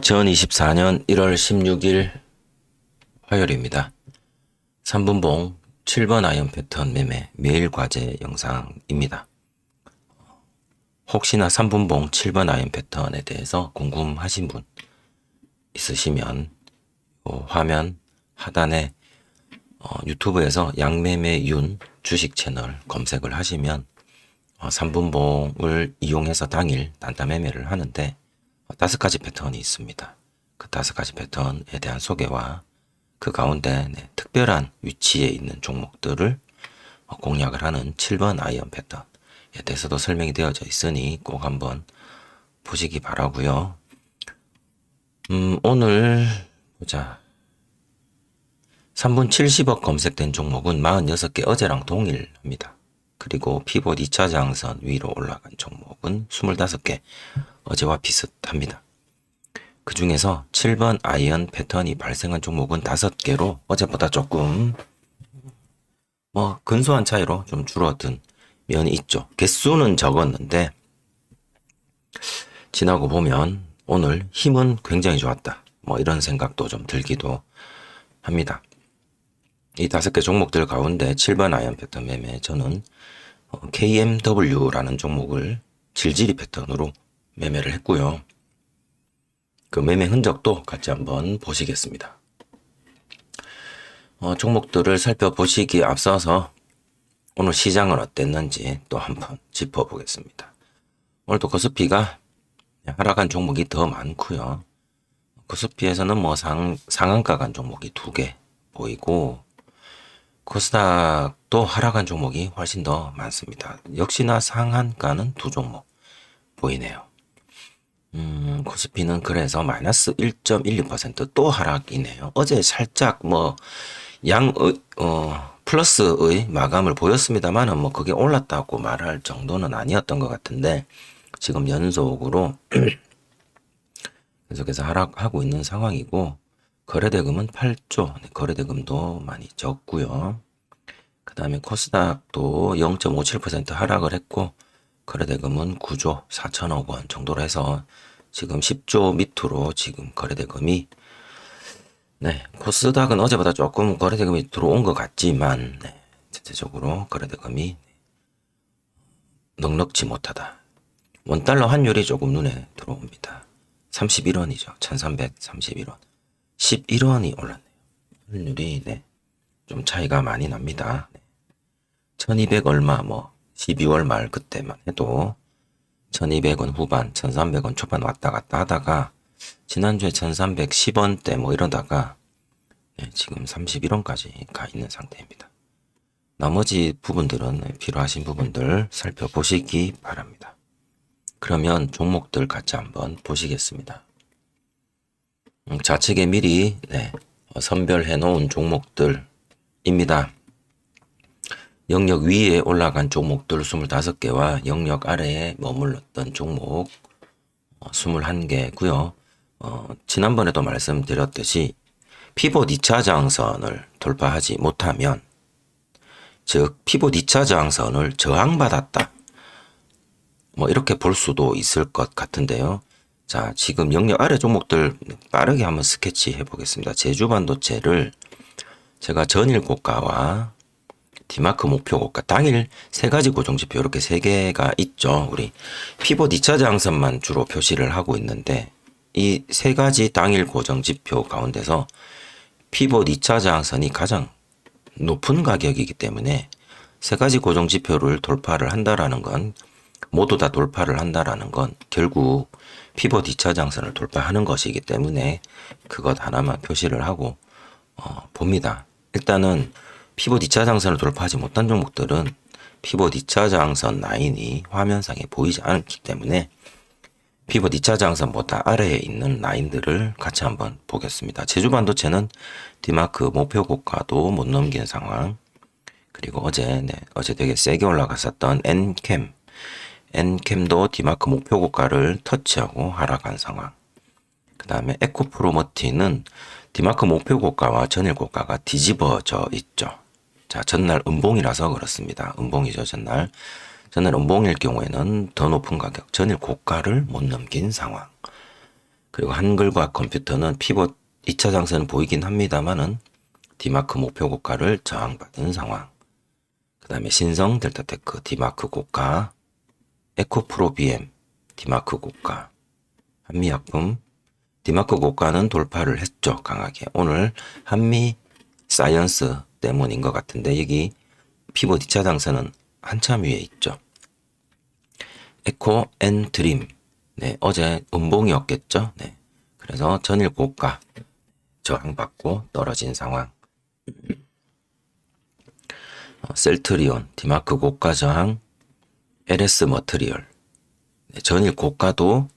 2024년 1월 16일 화요일입니다. 3분봉 7번 아이언 패턴 매매 매일 과제 영상입니다. 혹시나 3분봉 7번 아이언 패턴에 대해서 궁금하신 분 있으시면 화면 하단에 유튜브에서 양매매윤 주식 채널 검색을 하시면 3분봉을 이용해서 당일 단타 매매를 하는데 5가지 패턴이 있습니다. 그 5가지 패턴에 대한 소개와 그 가운데 특별한 위치에 있는 종목들을 공략을 하는 7번 아이언 패턴에 대해서도 설명이 되어져 있으니 꼭 한번 보시기 바라고요. 오늘 보자. 3분 70억 검색된 종목은 46개 어제랑 동일합니다. 그리고 피봇 2차 저항선 위로 올라간 종목은 25개 어제와 비슷합니다. 그 중에서 7번 아이언 패턴이 발생한 종목은 5개로 어제보다 조금 근소한 차이로 좀 줄어든 면이 있죠. 개수는 적었는데 지나고 보면 오늘 힘은 굉장히 좋았다. 이런 생각도 좀 들기도 합니다. 이 5개 종목들 가운데 7번 아이언 패턴 매매 저는 KMW라는 종목을 질질이 패턴으로 매매를 했고요. 그 매매 흔적도 같이 한번 보시겠습니다. 종목들을 살펴보시기에 앞서서 오늘 시장은 어땠는지 또 한번 짚어보겠습니다. 오늘도 코스피가 하락한 종목이 더 많고요. 코스피에서는 상한가 간 종목이 2개 보이고 코스닥도 하락한 종목이 훨씬 더 많습니다. 역시나 상한가는 2종목 보이네요. 코스피는 그래서 마이너스 1.16% 또 하락이네요. 어제 살짝 플러스의 마감을 보였습니다만은 그게 올랐다고 말할 정도는 아니었던 것 같은데 지금 연속으로 계속해서 하락하고 있는 상황이고 거래대금은 8조, 거래대금도 많이 적고요. 그 다음에 코스닥도 0.57% 하락을 했고 거래대금은 9조 4천억 원 정도로 해서 지금 10조 밑으로 지금 거래대금이 코스닥은 어제보다 조금 거래대금이 들어온 것 같지만 전체적으로 거래대금이 넉넉지 못하다. 원달러 환율이 조금 눈에 들어옵니다. 31원이죠. 1331원. 11원이 올랐네요. 환율이 좀 차이가 많이 납니다. 1200 얼마 12월 말 그때만 해도 1200원 후반, 1300원 초반 왔다 갔다 하다가 지난주에 1310원대 이러다가 지금 31원까지 가 있는 상태입니다. 나머지 부분들은 필요하신 부분들 살펴보시기 바랍니다. 그러면 종목들 같이 한번 보시겠습니다. 좌측에 미리 선별해 놓은 종목들입니다. 영역 위에 올라간 종목들 25개와 영역 아래에 머물렀던 종목 21개고요. 지난번에도 말씀드렸듯이 피봇 2차 저항선을 돌파하지 못하면 즉 피봇 2차 저항선을 저항받았다. 이렇게 볼 수도 있을 것 같은데요. 자, 지금 영역 아래 종목들 빠르게 한번 스케치해 보겠습니다. 제주반도체를 제가 전일 고가와 디마크 목표 고가 당일 3가지 고정지표 이렇게 3개가 있죠. 우리 피봇 2차 저항선만 주로 표시를 하고 있는데 이 3가지 당일 고정지표 가운데서 피봇 2차 저항선이 가장 높은 가격이기 때문에 3가지 고정지표를 돌파를 한다라는 건 모두 다 돌파를 한다라는 건 결국 피봇 2차 저항선을 돌파하는 것이기 때문에 그것 하나만 표시를 하고 봅니다. 일단은 피봇 2차 저항선을 돌파하지 못한 종목들은 피봇 2차 저항선 라인이 화면상에 보이지 않기 때문에 피봇 2차 저항선보다 아래에 있는 라인들을 같이 한번 보겠습니다. 제주반도체는 디마크 목표 고가도 못 넘긴 상황. 그리고 어제 되게 세게 올라갔었던 엔캠도 디마크 목표 고가를 터치하고 하락한 상황. 그 다음에 에코프로머티는 디마크 목표 고가와 전일 고가가 뒤집어져 있죠. 자, 전날 음봉이라서 그렇습니다. 음봉이죠, 전날. 전날 음봉일 경우에는 더 높은 가격, 전일 고가를 못 넘긴 상황. 그리고 한글과 컴퓨터는 피봇 2차 장세는 보이긴 합니다만은 디마크 목표 고가를 저항받은 상황. 그 다음에 신성 델타테크 디마크 고가, 에코프로 BM 디마크 고가, 한미약품 디마크 고가는 돌파를 했죠. 강하게. 오늘 한미 사이언스 때문인 것 같은데 여기 피봇 2차 장세는 한참 위에 있죠. 에코 앤 드림. 네, 어제 음봉이었겠죠. 네. 그래서 전일 고가 저항받고 떨어진 상황. 셀트리온 디마크 고가 저항, LS 머트리얼. 네, 전일 고가도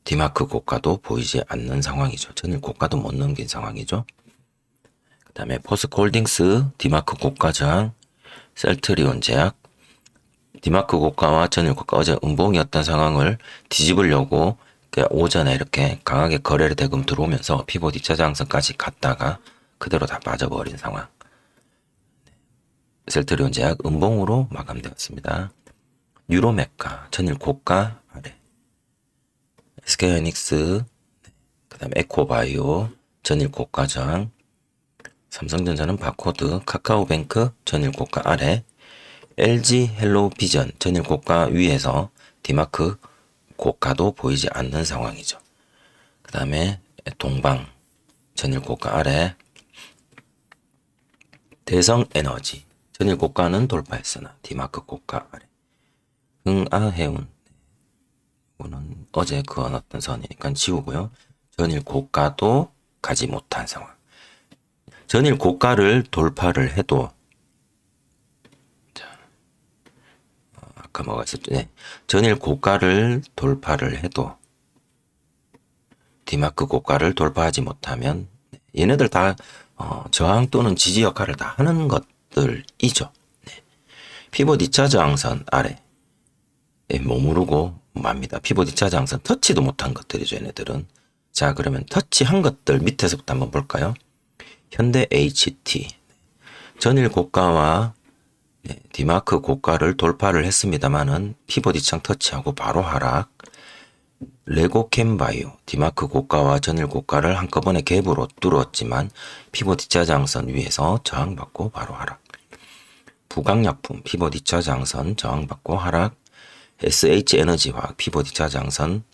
디마크 고가도 보이지 않는 상황이죠. 전일 고가도 못 넘긴 상황이죠. 그 다음에 포스코홀딩스 디마크 고가 저항, 셀트리온 제약. 디마크 고가와 전일 고가 어제 음봉이었던 상황을 뒤집으려고 오전에 이렇게 강하게 거래를 대금 들어오면서 피봇 2차 장선까지 갔다가 그대로 다 빠져버린 상황. 셀트리온 제약 음봉으로 마감되었습니다. 유로메카 전일 고가 아래. SK하이닉스, 그 다음에 에코바이오 전일 고가 저항. 삼성전자는 바코드, 카카오뱅크 전일 고가 아래. LG 헬로비전 전일 고가 위에서 디마크 고가도 보이지 않는 상황이죠. 그 다음에 동방 전일 고가 아래. 대성에너지 전일 고가는 돌파했으나 디마크 고가 아래. 흥아해운 이거는 어제 그어놨던 선이니까 지우고요. 전일 고가도 가지 못한 상황. 전일 고가를 돌파를 해도 아까 뭐가 있었죠? 네. 전일 고가를 돌파를 해도 디마크 고가를 돌파하지 못하면 얘네들 다 저항 또는 지지 역할을 다 하는 것들이죠. 네. 피봇 2차 저항선 아래 머무르고 맙니다. 피봇 2차 저항선 터치도 못한 것들이죠. 얘네들은. 자, 그러면 터치한 것들 밑에서부터 한번 볼까요? 현대 HT 전일 고가와 디마크 고가를 돌파를 했습니다만은 피봇 2창 터치하고 바로 하락. 레고캠바이오 디마크 고가와 전일 고가를 한꺼번에 갭으로 뚫었지만 피봇 2차 장선 위에서 저항받고 바로 하락. 부강약품 피봇 2차 장선 저항받고 하락. SH에너지화학 피봇 2차 장선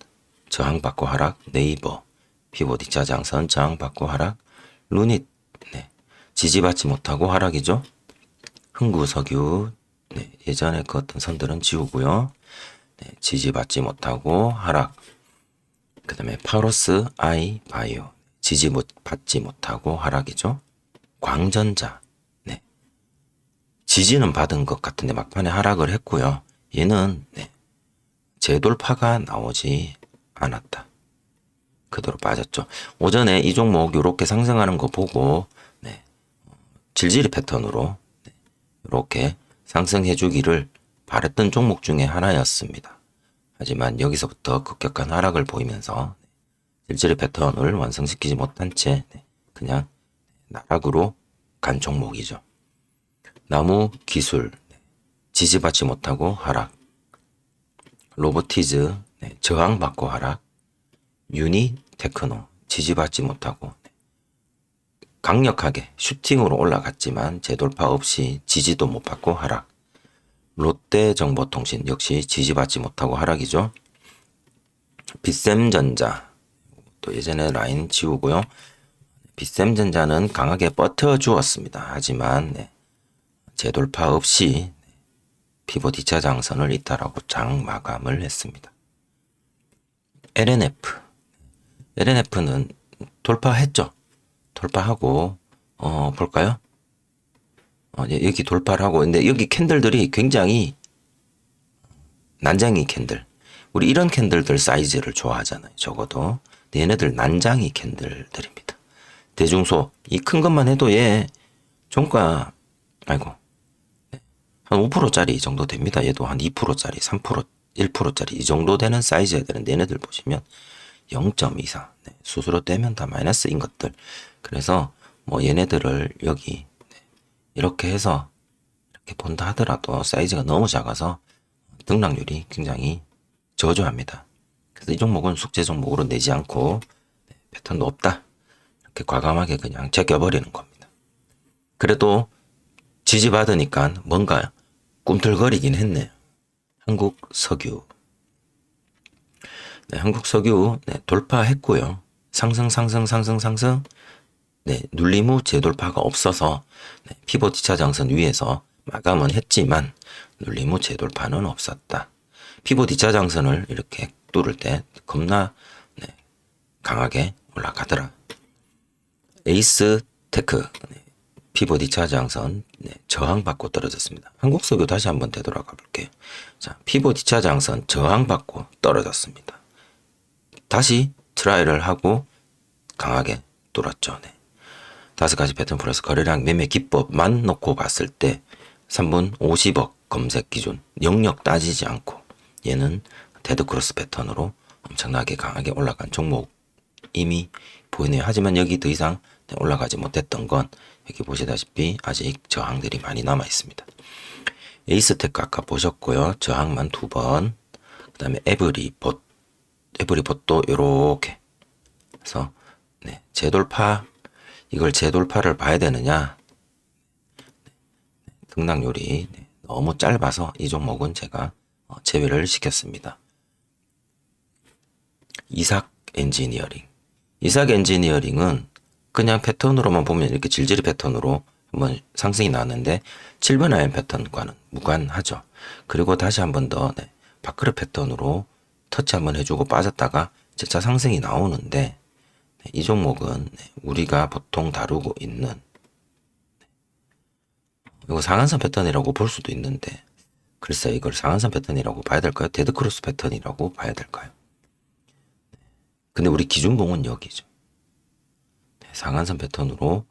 저항받고 하락. 네이버 피봇 2차 장선 저항받고 하락. 루닛 지지받지 못하고 하락이죠. 흥구석유 예전에 그 어떤 선들은 지우고요. 지지받지 못하고 하락. 그 다음에 파로스 아이 바이오 지지받지 못하고 하락이죠. 광전자 지지는 받은 것 같은데 막판에 하락을 했고요. 얘는 재돌파가 나오지 않았다. 그대로 빠졌죠. 오전에 이 종목 이렇게 상승하는 거 보고 질질이 패턴으로 이렇게 상승해 주기를 바랬던 종목 중에 하나였습니다. 하지만 여기서부터 급격한 하락을 보이면서 질질의 패턴을 완성시키지 못한 채 그냥 나락으로 간 종목이죠. 나무 기술 지지받지 못하고 하락. 로보티즈 저항받고 하락. 유니 테크노 지지받지 못하고 강력하게 슈팅으로 올라갔지만 재돌파 없이 지지도 못 받고 하락. 롯데정보통신 역시 지지받지 못하고 하락이죠. 빗셈전자 또 예전에 라인 지우고요. 빗셈전자는 강하게 버텨주었습니다. 하지만 재돌파 없이 피봇 2차 장선을 이탈하고 장 마감을 했습니다. LNF는 돌파했죠. 돌파하고 볼까요? 여기 돌파를 하고 근데 여기 캔들들이 굉장히 난장이 캔들. 우리 이런 캔들들 사이즈를 좋아하잖아요. 적어도. 근데 얘네들 난장이 캔들들입니다. 대중소 이 큰 것만 해도 얘 종가 아이고 한 5%짜리 정도 됩니다. 얘도 한 2%짜리 3% 1%짜리 이 정도 되는 사이즈여야 되는데 얘네들 보시면 0.24 수수료 떼면 다 마이너스인 것들. 그래서 뭐 얘네들을 여기 이렇게 해서 이렇게 본다 하더라도 사이즈가 너무 작아서 등락률이 굉장히 저조합니다. 그래서 이 종목은 숙제 종목으로 내지 않고 패턴도 없다. 이렇게 과감하게 그냥 제껴버리는 겁니다. 그래도 지지받으니까 뭔가 꿈틀거리긴 했네요. 한국석유. 네, 한국석유 네, 돌파했고요. 상승. 네, 눌림 후 재돌파가 없어서 네, 피봇 2차 장선 위에서 마감은 했지만 눌림 후 재돌파는 없었다. 피봇 2차 장선을 이렇게 뚫을 때 겁나 네, 강하게 올라가더라. 에이스 테크 네, 피봇 2차 장선 네, 저항받고 떨어졌습니다. 한국석유 다시 한번 되돌아가 볼게요. 자, 피봇 2차 장선 저항받고 떨어졌습니다. 다시 트라이를 하고 강하게 뚫었죠. 네. 5가지 패턴 플러스 거래량 매매 기법만 놓고 봤을 때 3분 50억 검색 기준 영역 따지지 않고 얘는 데드크로스 패턴으로 엄청나게 강하게 올라간 종목임이 보이네요. 하지만 여기 더 이상 올라가지 못했던 건 여기 보시다시피 아직 저항들이 많이 남아 있습니다. 에이스테크 아까 보셨고요. 저항만 2번. 그 다음에 에브리봇도 요렇게 그래서 네, 재돌파 이걸 재돌파를 봐야 되느냐 등락률이 너무 짧아서 이 종목은 제가 제외를 시켰습니다. 이삭 엔지니어링은 그냥 패턴으로만 보면 이렇게 질질 패턴으로 한번 상승이 나왔는데 7번 아이언 패턴과는 무관하죠. 그리고 다시 한번 더 밥그릇 패턴으로 터치 한번 해주고 빠졌다가 재차 상승이 나오는데 이 종목은 우리가 보통 다루고 있는 이거 상한선 패턴이라고 볼 수도 있는데 글쎄 이걸 상한선 패턴이라고 봐야 될까요? 데드크로스 패턴이라고 봐야 될까요? 근데 우리 기준봉은 여기죠. 상한선 패턴으로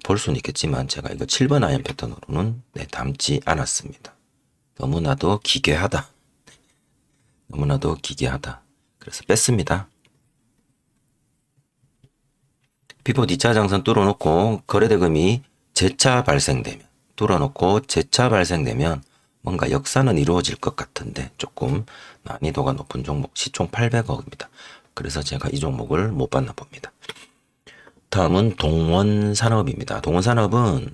볼 수는 있겠지만 제가 이거 7번 아이언 패턴으로는 담지 않았습니다. 너무나도 기괴하다. 그래서 뺐습니다. 피봇 2차 장선 뚫어놓고 거래대금이 재차 발생되면 뭔가 역사는 이루어질 것 같은데 조금 난이도가 높은 종목 시총 800억입니다. 그래서 제가 이 종목을 못 봤나 봅니다. 다음은 동원산업입니다. 동원산업은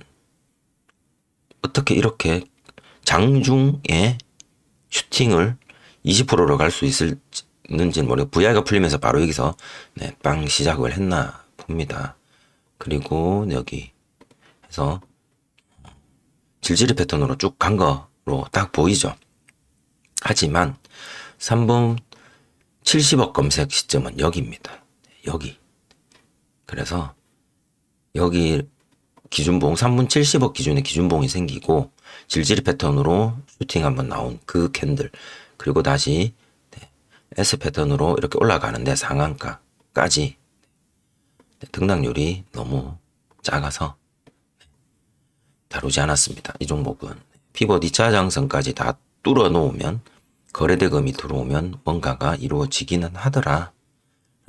어떻게 이렇게 장중에 슈팅을 20%로 갈 수 있는지는 모르겠고 VI가 풀리면서 바로 여기서 빵 시작을 했나 봅니다. 그리고 여기 해서 질질 패턴으로 쭉 간 거로 딱 보이죠. 하지만 3분 70억 검색 시점은 여기입니다. 여기. 그래서 여기 기준봉 3분 70억 기준에 기준봉이 생기고 질질 패턴으로 슈팅 한번 나온 그 캔들 그리고 다시 S 패턴으로 이렇게 올라가는데 상한가까지 등락률이 너무 작아서 다루지 않았습니다. 이 종목은 피봇 2차 장선까지 다 뚫어 놓으면 거래대금이 들어오면 뭔가가 이루어지기는 하더라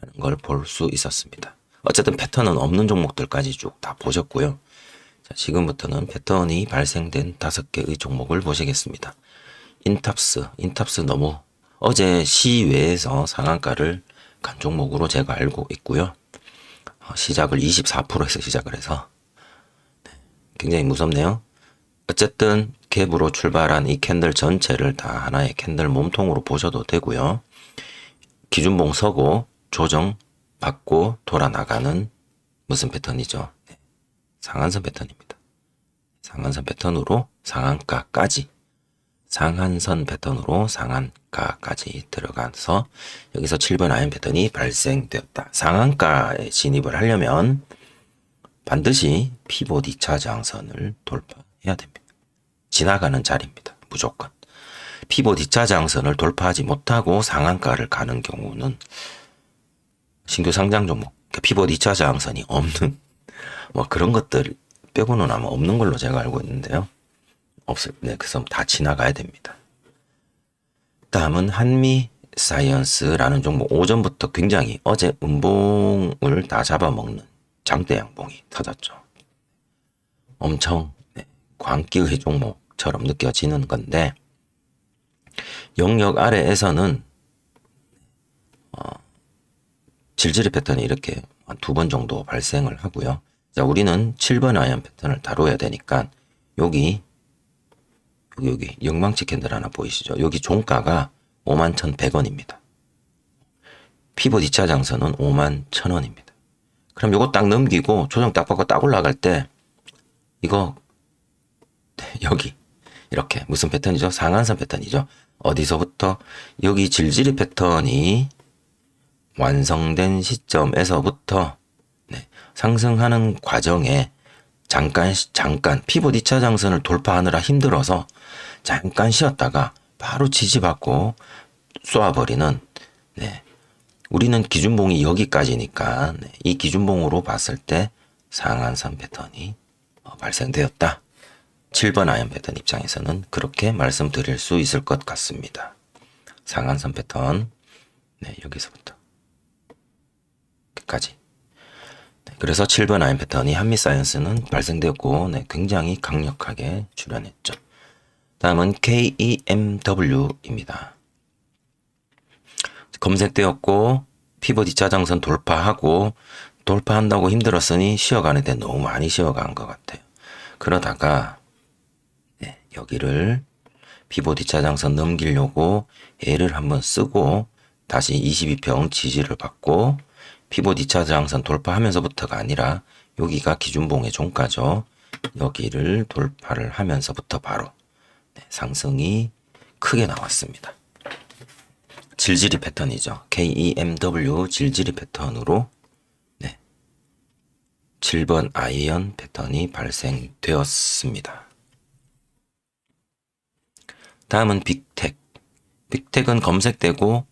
라는 걸 볼 수 있었습니다. 어쨌든 패턴은 없는 종목들까지 쭉 다 보셨고요. 자, 지금부터는 패턴이 발생된 5개의 종목을 보시겠습니다. 인탑스 너무 어제 시외에서 상한가를 간 종목으로 제가 알고 있고요. 시작을 24%에서 시작을 해서 굉장히 무섭네요. 어쨌든 갭으로 출발한 이 캔들 전체를 다 하나의 캔들 몸통으로 보셔도 되고요. 기준봉 서고 조정 받고 돌아 나가는 무슨 패턴이죠? 상한선 패턴입니다. 상한선 패턴으로 상한가까지 상한선 패턴으로 상한가까지 들어가서 여기서 7번 아이언 패턴이 발생되었다. 상한가에 진입을 하려면 반드시 피봇 2차 저항선을 돌파해야 됩니다. 지나가는 자리입니다. 무조건. 피봇 2차 저항선을 돌파하지 못하고 상한가를 가는 경우는 신규 상장 종목, 피봇 2차 저항선이 없는 뭐 그런 것들 빼고는 아마 없는 걸로 제가 알고 있는데요. 그래서 다 지나가야 됩니다. 다음은 한미사이언스라는 종목 오전부터 굉장히 어제 음봉을 다 잡아먹는 장대 양봉이 터졌죠. 엄청 광기의 종목처럼 느껴지는 건데 영역 아래에서는 질질이 패턴이 이렇게 한 2번 정도 발생을 하고요. 자, 우리는 7번 아이언 패턴을 다뤄야 되니까 여기 영망치 캔들 하나 보이시죠? 여기 종가가 51,100원입니다. 피봇 2차 장선은 51,000원입니다. 그럼 요거 딱 넘기고 조정 딱 받고 딱 올라갈 때 이거 여기 이렇게 무슨 패턴이죠? 상한선 패턴이죠. 어디서부터? 여기 질질이 패턴이 완성된 시점에서부터 상승하는 과정에 잠깐 피봇 2차 장선을 돌파하느라 힘들어서 잠깐 쉬었다가 바로 지지받고 쏘아버리는, 우리는 기준봉이 여기까지니까 이 기준봉으로 봤을 때 상한선 패턴이 발생되었다. 7번 아이언 패턴 입장에서는 그렇게 말씀드릴 수 있을 것 같습니다. 상한선 패턴, 여기서부터 끝까지. 그래서 7번 아이언 패턴이 한미사이언스는 발생되었고 굉장히 강력하게 출현했죠. 다음은 KEMW입니다. 검색되었고 피봇 2차 장선 돌파한다고 힘들었으니 쉬어가는데 너무 많이 쉬어간 것 같아요. 그러다가 여기를 피봇 2차 장선 넘기려고 애를 한번 쓰고 다시 22평 지지를 받고 피봇 2차 장선 돌파하면서부터가 아니라 여기가 기준봉의 종가죠. 여기를 돌파를 하면서부터 바로 상승이 크게 나왔습니다. 질질이 패턴이죠. KEMW 질질이 패턴으로 7번 아이언 패턴이 발생되었습니다. 다음은 빅텍. 빅텍은 검색되고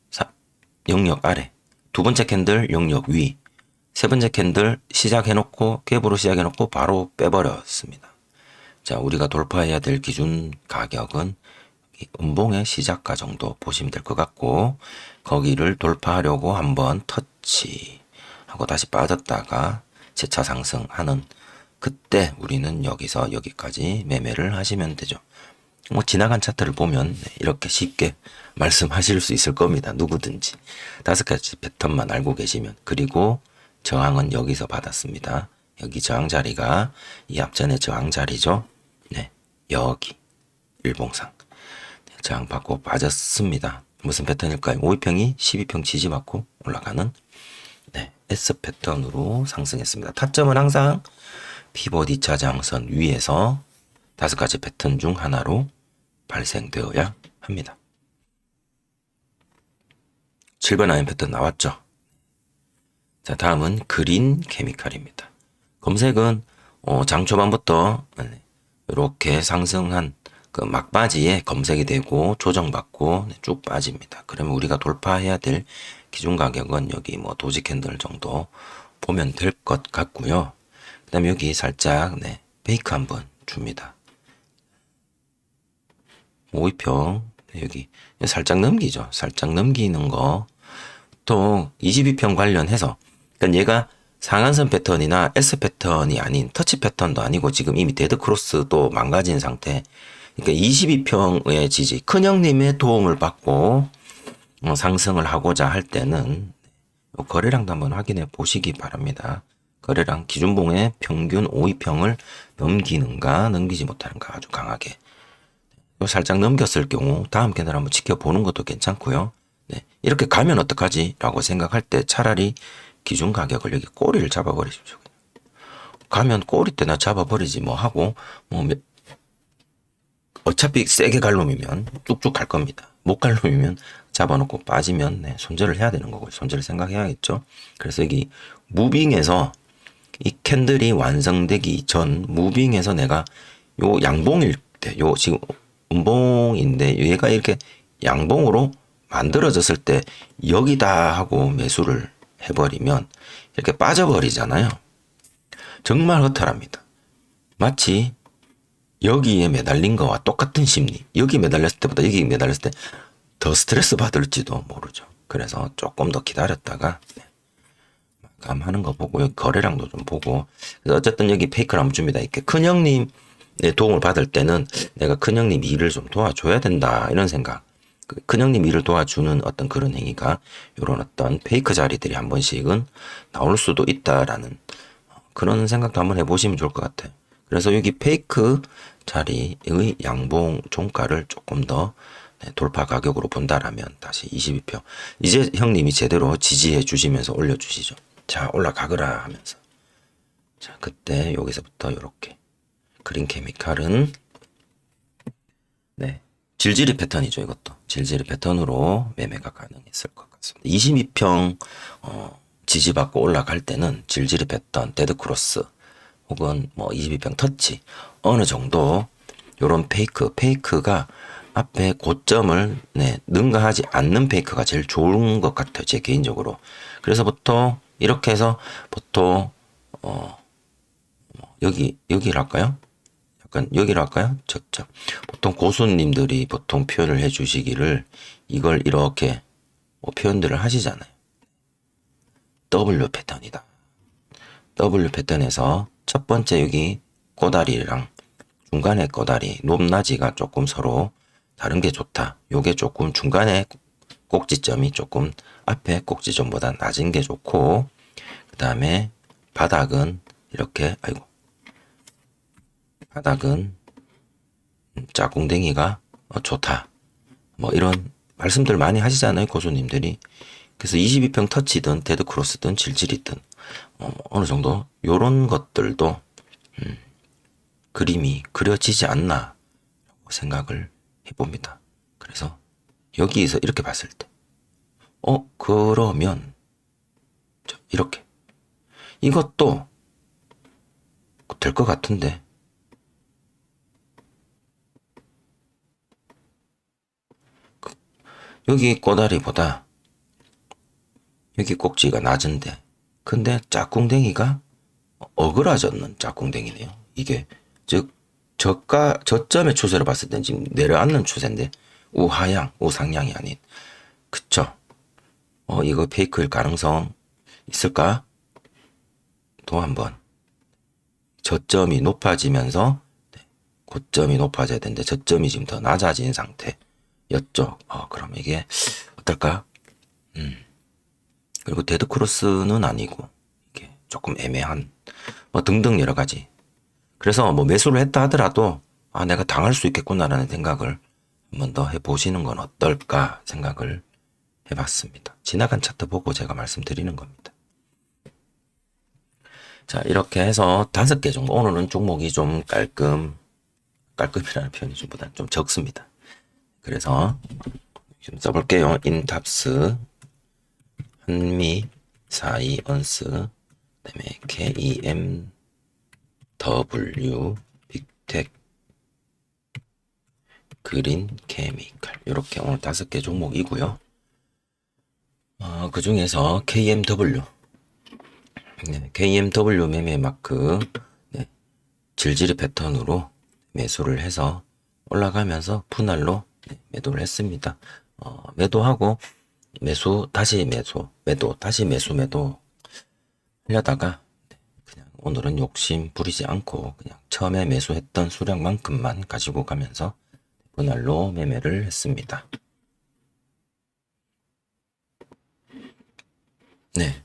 영역 아래, 두 번째 캔들 영역 위, 세 번째 캔들 시작해놓고 갭으로 시작해놓고 바로 빼버렸습니다. 자, 우리가 돌파해야 될 기준 가격은 음봉의 시작가 정도 보시면 될 것 같고, 거기를 돌파하려고 한번 터치하고 다시 빠졌다가 재차 상승하는 그때 우리는 여기서 여기까지 매매를 하시면 되죠. 뭐 지나간 차트를 보면 이렇게 쉽게 말씀하실 수 있을 겁니다. 누구든지 5가지 패턴만 알고 계시면. 그리고 저항은 여기서 받았습니다. 여기 저항 자리가 이 앞전의 저항 자리죠. 여기 일봉상 저항 받고 빠졌습니다. 무슨 패턴일까요? 5위평이 12평 지지받고 올라가는 S 패턴으로 상승했습니다. 타점은 항상 피봇 2차 장선 위에서 5가지 패턴 중 하나로 발생되어야 합니다. 7번 아이언 패턴 나왔죠. 자, 다음은 그린 케미칼입니다. 검색은 장 초반부터 이렇게 상승한 그 막바지에 검색이 되고 조정받고 쭉 빠집니다. 그러면 우리가 돌파해야 될 기준 가격은 여기 뭐 도지 캔들 정도 보면 될 것 같고요. 그 다음에 여기 살짝 베이크 한번 줍니다. 5위평 여기 살짝 넘기죠. 살짝 넘기는 거. 또 22평 관련해서 그러니까 얘가 상한선 패턴이나 S 패턴이 아닌 터치 패턴도 아니고 지금 이미 데드 크로스도 망가진 상태. 그러니까 22평의 지지, 큰형님의 도움을 받고 상승을 하고자 할 때는 거래량도 한번 확인해 보시기 바랍니다. 거래량 기준봉의 평균 5위평을 넘기는가 넘기지 못하는가 아주 강하게 살짝 넘겼을 경우 다음 캔들 한번 지켜보는 것도 괜찮고요. 이렇게 가면 어떡하지? 라고 생각할 때 차라리 기준 가격을 여기 꼬리를 잡아버리십시오. 가면 꼬리 때나 잡아버리지 뭐 하고 어차피 세게 갈 놈이면 쭉쭉 갈 겁니다. 못 갈 놈이면 잡아놓고 빠지면 손절을 해야 되는 거고 손절을 생각해야겠죠. 그래서 여기 무빙에서 이 캔들이 완성되기 전 무빙에서 내가 요 양봉일 때 요 지금 음봉인데 얘가 이렇게 양봉으로 만들어졌을 때 여기다 하고 매수를 해버리면 이렇게 빠져버리잖아요. 정말 허탈합니다. 마치 여기에 매달린 거와 똑같은 심리. 여기 매달렸을 때보다 여기 매달렸을 때 더 스트레스 받을지도 모르죠. 그래서 조금 더 기다렸다가 마감하는 거 보고 여기 거래량도 좀 보고 그래서 어쨌든 여기 페이크를 한번 줍니다. 이렇게 큰형님 도움을 받을 때는 내가 큰형님 일을 좀 도와줘야 된다 이런 생각. 큰형님 일을 도와주는 어떤 그런 행위가 이런 어떤 페이크 자리들이 한 번씩은 나올 수도 있다라는 그런 생각도 한번 해보시면 좋을 것 같아요. 그래서 여기 페이크 자리의 양봉 종가를 조금 더 돌파 가격으로 본다라면 다시 22평. 이제 형님이 제대로 지지해 주시면서 올려주시죠. 자, 올라가거라 하면서. 자, 그때 여기서부터 이렇게. 그린 케미칼은 네. 질질이 패턴이죠, 이것도. 질질이 패턴으로 매매가 가능했을 것 같습니다. 22평, 지지받고 올라갈 때는 질질이 패턴, 데드크로스, 혹은 뭐 22평 터치, 어느 정도, 요런 페이크가 앞에 고점을, 능가하지 않는 페이크가 제일 좋은 것 같아요, 제 개인적으로. 그래서 보통, 이렇게 해서 보통, 여기를 할까요? 약간 여기로 할까요? 적적. 보통 고수님들이 보통 표현을 해 주시기를 이걸 이렇게 표현들을 하시잖아요. W 패턴이다. W 패턴에서 첫 번째 여기 꼬다리랑 중간에 꼬다리, 높낮이가 조금 서로 다른 게 좋다. 요게 조금 중간에 꼭지점이 조금 앞에 꼭지점보다 낮은 게 좋고, 그 다음에 바닥은 이렇게, 바닥은 짝꿍댕이가 좋다. 뭐 이런 말씀들 많이 하시잖아요, 고수님들이. 그래서 22평 터치든 데드크로스든 질질이든 어느 정도 요런 것들도 그림이 그려지지 않나 생각을 해봅니다. 그래서 여기에서 이렇게 봤을 때 그러면 이렇게 이것도 될 것 같은데 여기 꼬다리보다 여기 꼭지가 낮은데 근데 짝꿍댕이가 어그라졌는 짝꿍댕이네요. 이게 즉 저점의 추세로 봤을 땐 지금 내려앉는 추세인데 우하향 우상향이 아닌 그쵸? 이거 페이크일 가능성 있을까? 또 한번 저점이 높아지면서 고점이 높아져야 되는데 저점이 지금 더 낮아진 상태였죠. 그럼 이게 어떨까? 그리고 데드크로스는 아니고 이게 조금 애매한 뭐 등등 여러 가지. 그래서 뭐 매수를 했다 하더라도 내가 당할 수 있겠구나라는 생각을 한 번 더 해보시는 건 어떨까 생각을 해봤습니다. 지나간 차트 보고 제가 말씀드리는 겁니다. 자, 이렇게 해서 5개 정도. 오늘은 종목이 좀 깔끔이라는 표현이 좀 적습니다. 그래서 좀 써볼게요. 인탑스, 한미, 사이언스, 그다음에 KEMW, 빅텍, 그린 케미칼. 이렇게 오늘 5개 종목이고요. 그 중에서 KMW, KMW 매매 마크, 질질이 패턴으로 매수를 해서 올라가면서 분할로 매도를 했습니다. 매도하고 매수, 다시 매수, 매도, 다시 매도 하려다가 그냥 오늘은 욕심 부리지 않고 그냥 처음에 매수했던 수량만큼만 가지고 가면서 분할로 매매를 했습니다. 네.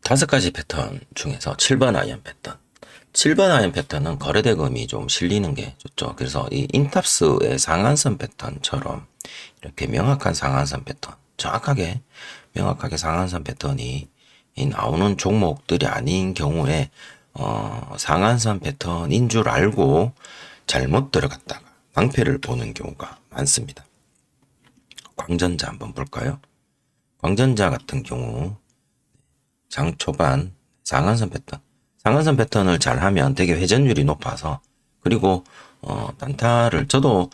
5가지 패턴 중에서 7번 아이언 패턴. 7번 아이언 패턴은 거래대금이 좀 실리는 게 좋죠. 그래서 이 인탑스의 상한선 패턴처럼 이렇게 명확한 상한선 패턴, 정확하게 명확하게 상한선 패턴이 나오는 종목들이 아닌 경우에 상한선 패턴인 줄 알고 잘못 들어갔다가 낭패를 보는 경우가 많습니다. 광전자 한번 볼까요? 광전자 같은 경우 장 초반 상한선 패턴. 상한선 패턴을 잘 하면 되게 회전율이 높아서 그리고 단타를 저도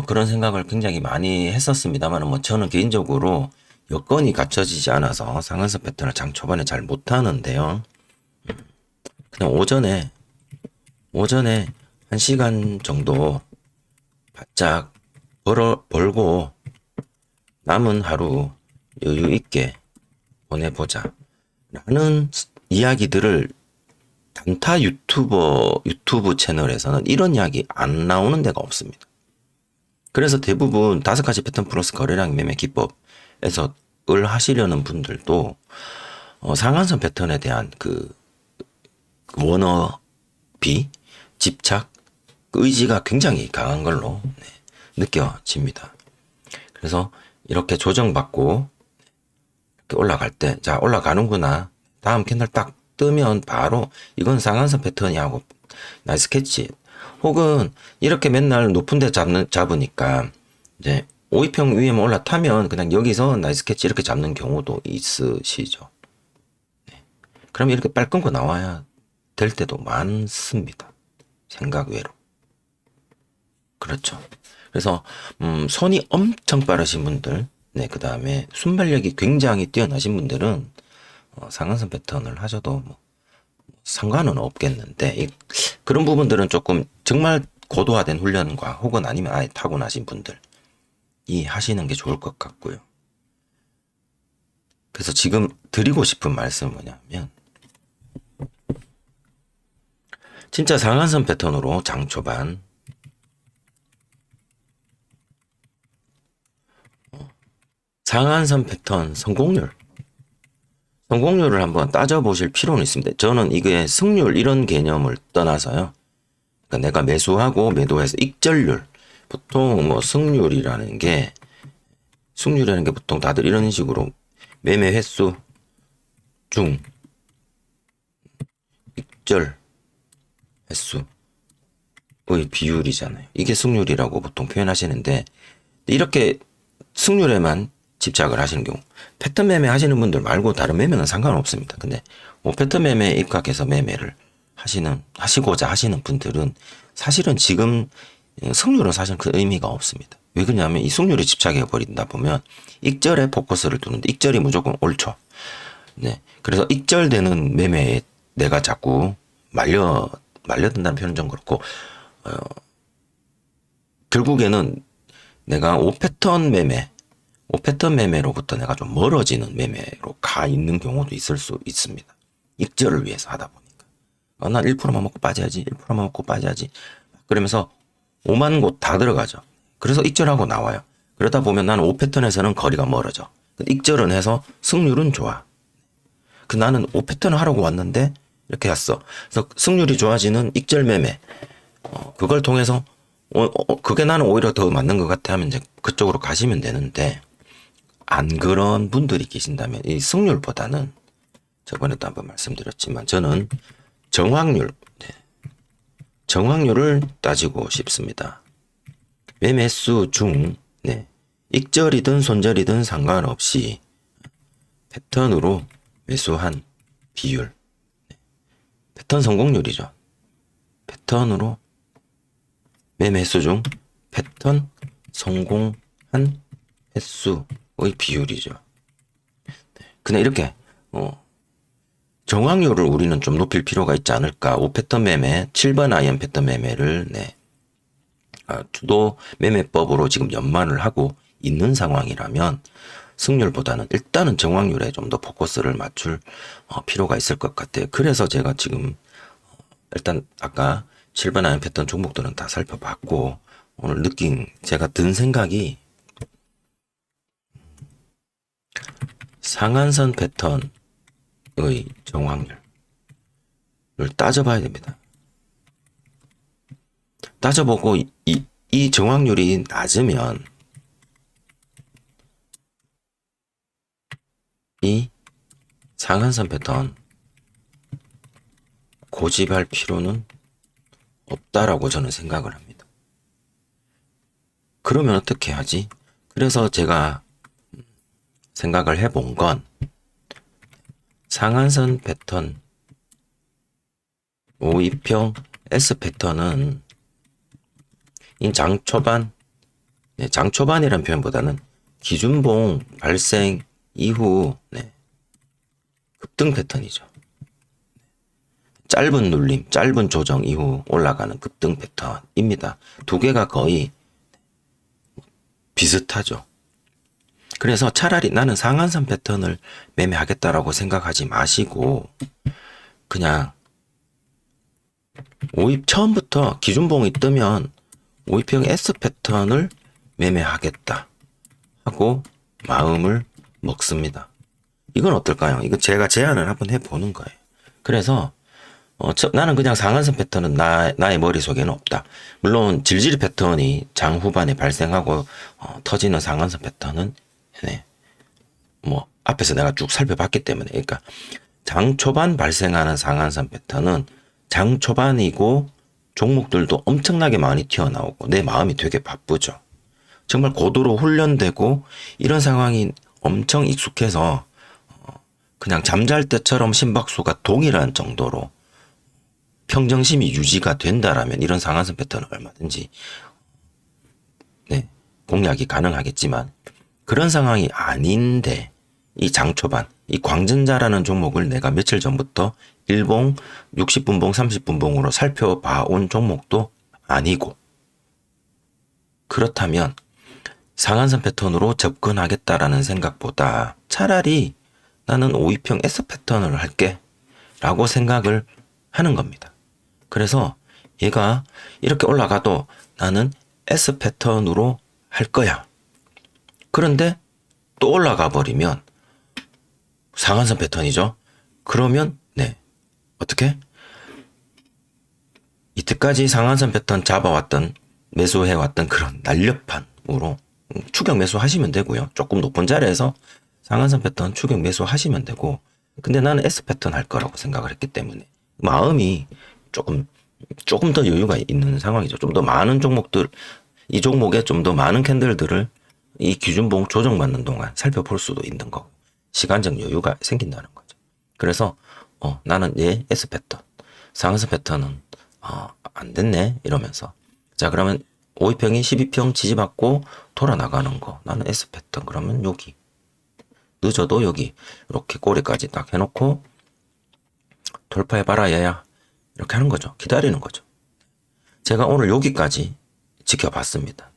그런 생각을 굉장히 많이 했었습니다만 뭐 저는 개인적으로 여건이 갖춰지지 않아서 상한선 패턴을 장 초반에 잘 못하는데요. 그냥 오전에 1시간 정도 바짝 벌고 남은 하루 여유 있게 보내보자 라는 이야기들을 단타 유튜브 채널에서는 이런 이야기 안 나오는 데가 없습니다. 그래서 대부분 5가지 패턴 플러스 거래량 매매 기법에서 을 하시려는 분들도 상한선 패턴에 대한 그 원어비, 집착, 그 의지가 굉장히 강한 걸로 느껴집니다. 그래서 이렇게 조정받고 이렇게 올라갈 때, 자, 올라가는구나. 다음 캔들 딱 뜨면 바로 이건 상한선 패턴이 하고 나이스 캐치. 혹은 이렇게 맨날 높은 데 잡으니까 이제 5위평 위에만 올라타면 그냥 여기서 나이스 캐치 이렇게 잡는 경우도 있으시죠. 네. 그럼 이렇게 빨리 끊고 나와야 될 때도 많습니다. 생각 외로. 그렇죠. 그래서 손이 엄청 빠르신 분들, 네, 그 다음에 순발력이 굉장히 뛰어나신 분들은 상한선 패턴을 하셔도 뭐 상관은 없겠는데 그런 부분들은 조금 정말 고도화된 훈련과 혹은 아니면 아예 타고나신 분들이 하시는 게 좋을 것 같고요. 그래서 지금 드리고 싶은 말씀은 뭐냐면 진짜 상한선 패턴으로 장 초반 상한선 패턴 성공률을 한번 따져보실 필요는 있습니다. 저는 이게 승률 이런 개념을 떠나서요. 그러니까 내가 매수하고 매도해서 익절률, 보통 뭐 승률이라는 게 보통 다들 이런 식으로 매매 횟수 중 익절 횟수의 비율이잖아요. 이게 승률이라고 보통 표현하시는데 이렇게 승률에만 집착을 하시는 경우 패턴 매매 하시는 분들 말고 다른 매매는 상관없습니다. 근데 뭐 패턴 매매에 입각해서 매매를 하시고자 하시는 분들은 사실은 지금 승률은 사실 그 의미가 없습니다. 왜 그러냐면 이 승률에 집착해 버린다 보면 익절에 포커스를 두는데 익절이 무조건 옳죠. 네. 그래서 익절되는 매매에 내가 자꾸 말려든다는 표현은 좀 그렇고 결국에는 내가 5패턴 매매로부터 내가 좀 멀어지는 매매로 가 있는 경우도 있을 수 있습니다. 익절을 위해서 하다 보니까. 난 1%만 먹고 빠져야지, 1%만 먹고 빠져야지. 그러면서 5만 곳 다 들어가죠. 그래서 익절하고 나와요. 그러다 보면 나는 5패턴에서는 거리가 멀어져. 익절은 해서 승률은 좋아. 나는 5패턴을 하려고 왔는데 이렇게 했어. 그래서 승률이 좋아지는 익절 매매. 그걸 통해서 그게 나는 오히려 더 맞는 것 같아 하면 이제 그쪽으로 가시면 되는데 안 그런 분들이 계신다면 이 승률보다는 저번에도 한번 말씀드렸지만 저는 정확률을 따지고 싶습니다. 매매 수 중 익절이든 손절이든 상관없이 패턴으로 매수한 비율, 패턴 성공률이죠. 패턴으로 매매 수 중 패턴 성공한 횟수의 비율이죠. 그냥 이렇게 정확률을 우리는 좀 높일 필요가 있지 않을까. 5패턴 매매, 7번 아이언 패턴 매매를 주도 매매법으로 지금 연마를 하고 있는 상황이라면 승률보다는 일단은 정확률에 좀 더 포커스를 맞출 필요가 있을 것 같아요. 그래서 제가 지금 일단 아까 7번 아이언 패턴 종목들은 다 살펴봤고 오늘 제가 든 생각이 상한선 패턴의 정확률을 따져봐야 됩니다. 따져보고 이 정확률이 낮으면 이 상한선 패턴 고집할 필요는 없다라고 저는 생각을 합니다. 그러면 어떻게 하지? 그래서 제가 생각을 해본 건 상한선 패턴 5위평 S 패턴은 장 초반이라는 표현보다는 기준봉 발생 이후 급등 패턴이죠. 짧은 눌림, 짧은 조정 이후 올라가는 급등 패턴입니다. 두 개가 거의 비슷하죠. 그래서 차라리 나는 상한선 패턴을 매매하겠다라고 생각하지 마시고 그냥 오입 처음부터 기준봉이 뜨면 오입형 S 패턴을 매매하겠다 하고 마음을 먹습니다. 이건 어떨까요? 이거 제가 제안을 한번 해보는 거예요. 그래서 나는 그냥 상한선 패턴은 나의 머릿속에는 없다. 물론 질질 패턴이 장 후반에 발생하고 터지는 상한선 패턴은 네, 뭐 앞에서 내가 쭉 살펴봤기 때문에, 그러니까 장 초반 발생하는 상한선 패턴은 장 초반이고 종목들도 엄청나게 많이 튀어나오고 내 마음이 되게 바쁘죠. 정말 고도로 훈련되고 이런 상황이 엄청 익숙해서 그냥 잠잘 때처럼 심박수가 동일한 정도로 평정심이 유지가 된다라면 이런 상한선 패턴은 얼마든지 네, 공략이 가능하겠지만, 그런 상황이 아닌데 이 장초반 이 광전자라는 종목을 내가 며칠 전부터 일봉 60분봉 30분봉으로 살펴봐 온 종목도 아니고, 그렇다면 상한선 패턴으로 접근하겠다라는 생각보다 차라리 나는 오입형 S 패턴을 할게 라고 생각을 하는 겁니다. 그래서 얘가 이렇게 올라가도 나는 S 패턴으로 할 거야. 그런데 또 올라가 버리면 상한선 패턴이죠. 그러면 네, 어떻게? 이때까지 상한선 패턴 잡아왔던 매수해왔던 그런 날렵판으로 추격 매수하시면 되고요. 조금 높은 자리에서 상한선 패턴 추격 매수하시면 되고, 근데 나는 S 패턴 할 거라고 생각을 했기 때문에 마음이 조금 더 여유가 있는 상황이죠. 좀 더 많은 종목들, 이 종목에 좀 더 많은 캔들들을 이 기준봉 조정받는 동안 살펴볼 수도 있는 거고, 시간적 여유가 생긴다는 거죠. 그래서 나는 얘 S 패턴, 상한선 패턴은 안 됐네 이러면서, 자 그러면 5위평이 12평 지지받고 돌아 나가는 거, 나는 S 패턴, 그러면 여기 늦어도 여기 이렇게 꼬리까지 딱 해놓고 돌파해봐라 얘야, 이렇게 하는 거죠. 기다리는 거죠. 제가 오늘 여기까지 지켜봤습니다.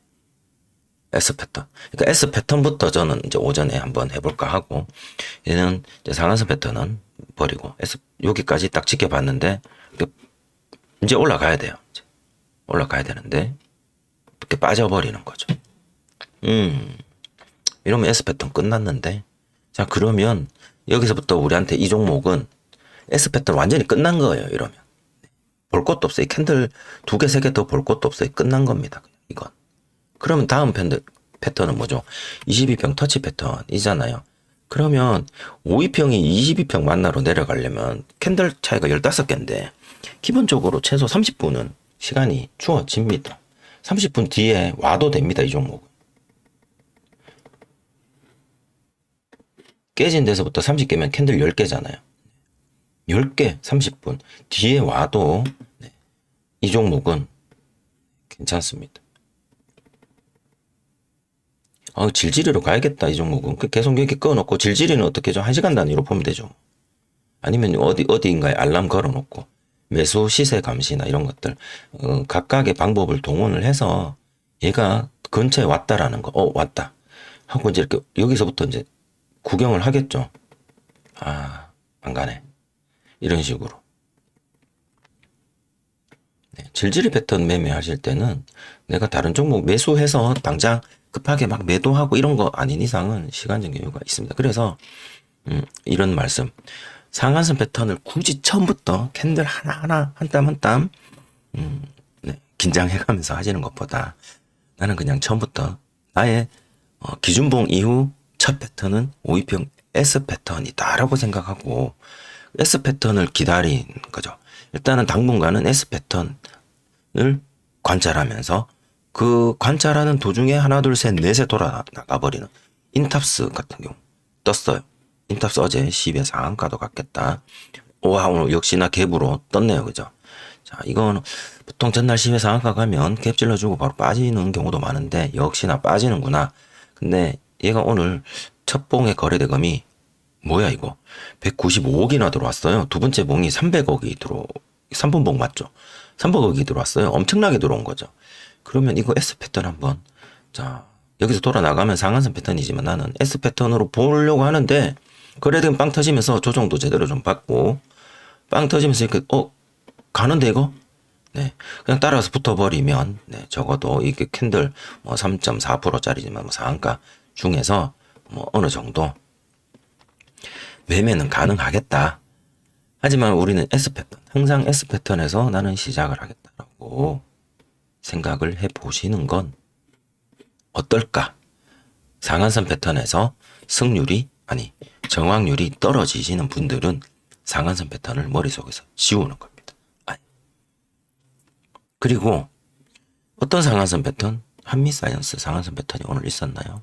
S 패턴. 그러니까 S 패턴부터 저는 이제 오전에 한번 해볼까 하고, 얘는 이제 상한선 패턴은 버리고 S 여기까지 딱 지켜봤는데 이제 올라가야 돼요. 이제 올라가야 되는데 이렇게 빠져버리는 거죠. 이러면 S 패턴 끝났는데, 자 그러면 여기서부터 우리한테 이 종목은 S 패턴 완전히 끝난 거예요. 이러면 볼 것도 없어요. 이 캔들 2개 3개 더 볼 것도 없어요. 끝난 겁니다. 이건. 그러면 다음 패턴은 뭐죠? 22평 터치 패턴이잖아요. 그러면 5위평이 22평 만나러 내려가려면 캔들 차이가 15개인데 기본적으로 최소 30분은 시간이 주어집니다. 30분 뒤에 와도 됩니다. 이 종목은. 깨진 데서부터 30개면 캔들 10개잖아요. 10개 30분 뒤에 와도 이 종목은 괜찮습니다. 질질이로 가야겠다. 이 종목은 계속 여기 꺼놓고, 질질이는 어떻게 좀 1시간 단위로 보면 되죠. 아니면 어디인가에 알람 걸어놓고 매수 시세 감시나 이런 것들 각각의 방법을 동원을 해서 얘가 근처에 왔다라는 거, 왔다 하고 이제 이렇게 여기서부터 이제 구경을 하겠죠. 안 가네. 이런 식으로. 네, 질질 패턴 매매하실 때는 내가 다른 종목 매수해서 당장 급하게 막 매도하고 이런 거 아닌 이상은 시간적 여유가 있습니다. 그래서 이런 말씀, 상한선 패턴을 굳이 처음부터 캔들 하나하나 한 땀 한 땀 긴장해가면서 하시는 것보다 나는 그냥 처음부터 나의 기준봉 이후 첫 패턴은 5위평 S 패턴이다라고 생각하고 S 패턴을 기다린 거죠. 일단은 당분간은 S 패턴을 관찰하면서 그 관찰하는 도중에 하나 둘 셋 넷에 돌아 나가버리는 인탑스 같은 경우 떴어요. 인탑스 어제 10에 상한가도 갔겠다. 와, 오늘 역시나 갭으로 떴네요. 그죠? 자, 이건 보통 전날 10에 상한가 가면 갭 찔러주고 바로 빠지는 경우도 많은데 역시나 빠지는구나. 근데 얘가 오늘 첫 봉의 거래대금이 뭐야 이거 195억이나 들어왔어요. 두 번째 봉이 300억이 3분봉 맞죠? 300억이 들어왔어요. 엄청나게 들어온 거죠. 그러면 이거 S 패턴 한번, 자 여기서 돌아 나가면 상한선 패턴이지만 나는 S 패턴으로 보려고 하는데, 거래대금 빵 터지면서 조정도 제대로 좀 받고 빵 터지면서 이렇게 가는데 이거 네. 그냥 따라서 붙어버리면, 네, 적어도 이게 캔들 뭐 3.4%짜리지만 뭐 상한가 중에서 뭐 어느 정도 매매는 가능하겠다. 하지만 우리는 S 패턴, 항상 S 패턴에서 나는 시작을 하겠다라고 생각을 해 보시는 건 어떨까? 상한선 패턴에서 승률이, 아니, 정확률이 떨어지시는 분들은 상한선 패턴을 머릿속에서 지우는 겁니다. 아니. 그리고 어떤 상한선 패턴? 한미사이언스 상한선 패턴이 오늘 있었나요?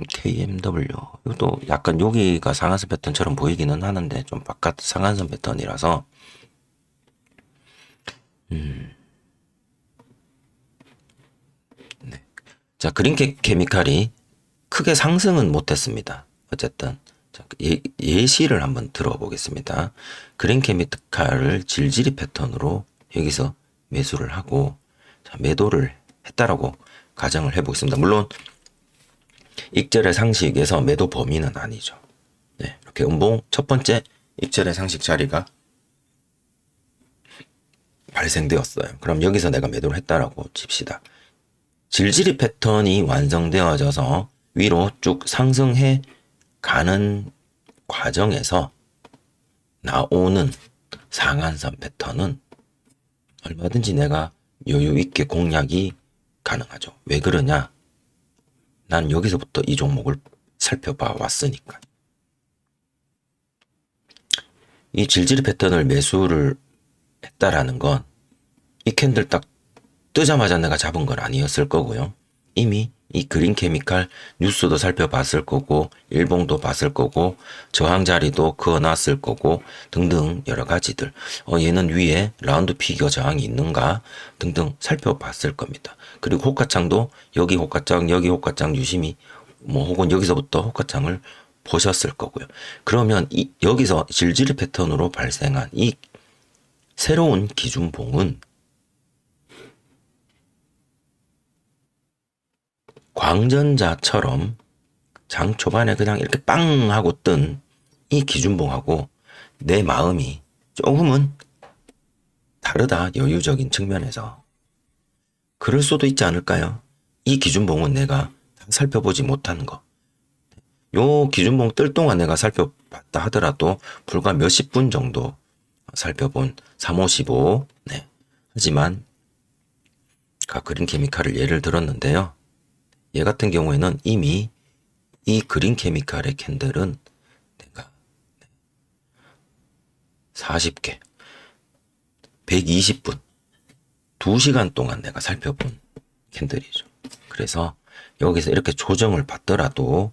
KMW. 이것도 약간 여기가 상한선 패턴처럼 보이기는 하는데 좀 바깥 상한선 패턴이라서 네. 자, 그린 케미칼이 크게 상승은 못했습니다. 어쨌든 자, 예시를 한번 들어보겠습니다. 그린 케미칼을 질질이 패턴으로 여기서 매수를 하고 자, 매도를 했다라고 가정을 해보겠습니다. 물론 익절의 상식에서 매도 범위는 아니죠. 네, 이렇게 음봉 첫 번째 익절의 상식 자리가 발생되었어요. 그럼 여기서 내가 매도를 했다라고 칩시다. 질질이 패턴이 완성되어져서 위로 쭉 상승해 가는 과정에서 나오는 상한선 패턴은 얼마든지 내가 여유 있게 공략이 가능하죠. 왜 그러냐? 난 여기서부터 이 종목을 살펴봐 왔으니까. 이 질질 패턴을 매수를 했다라는 건 이 캔들 딱 뜨자마자 내가 잡은 건 아니었을 거고요. 이미 이 그린 케미칼 뉴스도 살펴봤을 거고 일봉도 봤을 거고 저항 자리도 그어놨을 거고 등등 여러 가지들 얘는 위에 라운드 피겨 저항이 있는가 등등 살펴봤을 겁니다. 그리고 호가창도 여기 호가창 여기 호가창 유심히 뭐 혹은 여기서부터 호가창을 보셨을 거고요. 그러면 여기서 질질 패턴으로 발생한 이 새로운 기준봉은 광전자처럼 장 초반에 그냥 이렇게 빵 하고 뜬 이 기준봉하고 내 마음이 조금은 다르다. 여유적인 측면에서. 그럴 수도 있지 않을까요? 이 기준봉은 내가 다 살펴보지 못한 거. 요 기준봉 뜰 동안 내가 살펴봤다 하더라도 불과 몇십 분 정도 살펴본 355. 네. 하지만 그린 케미칼을 예를 들었는데요. 얘 같은 경우에는 이미 이 그린 케미칼의 캔들은 내가 40개, 120분, 2시간 동안 내가 살펴본 캔들이죠. 그래서 여기서 이렇게 조정을 받더라도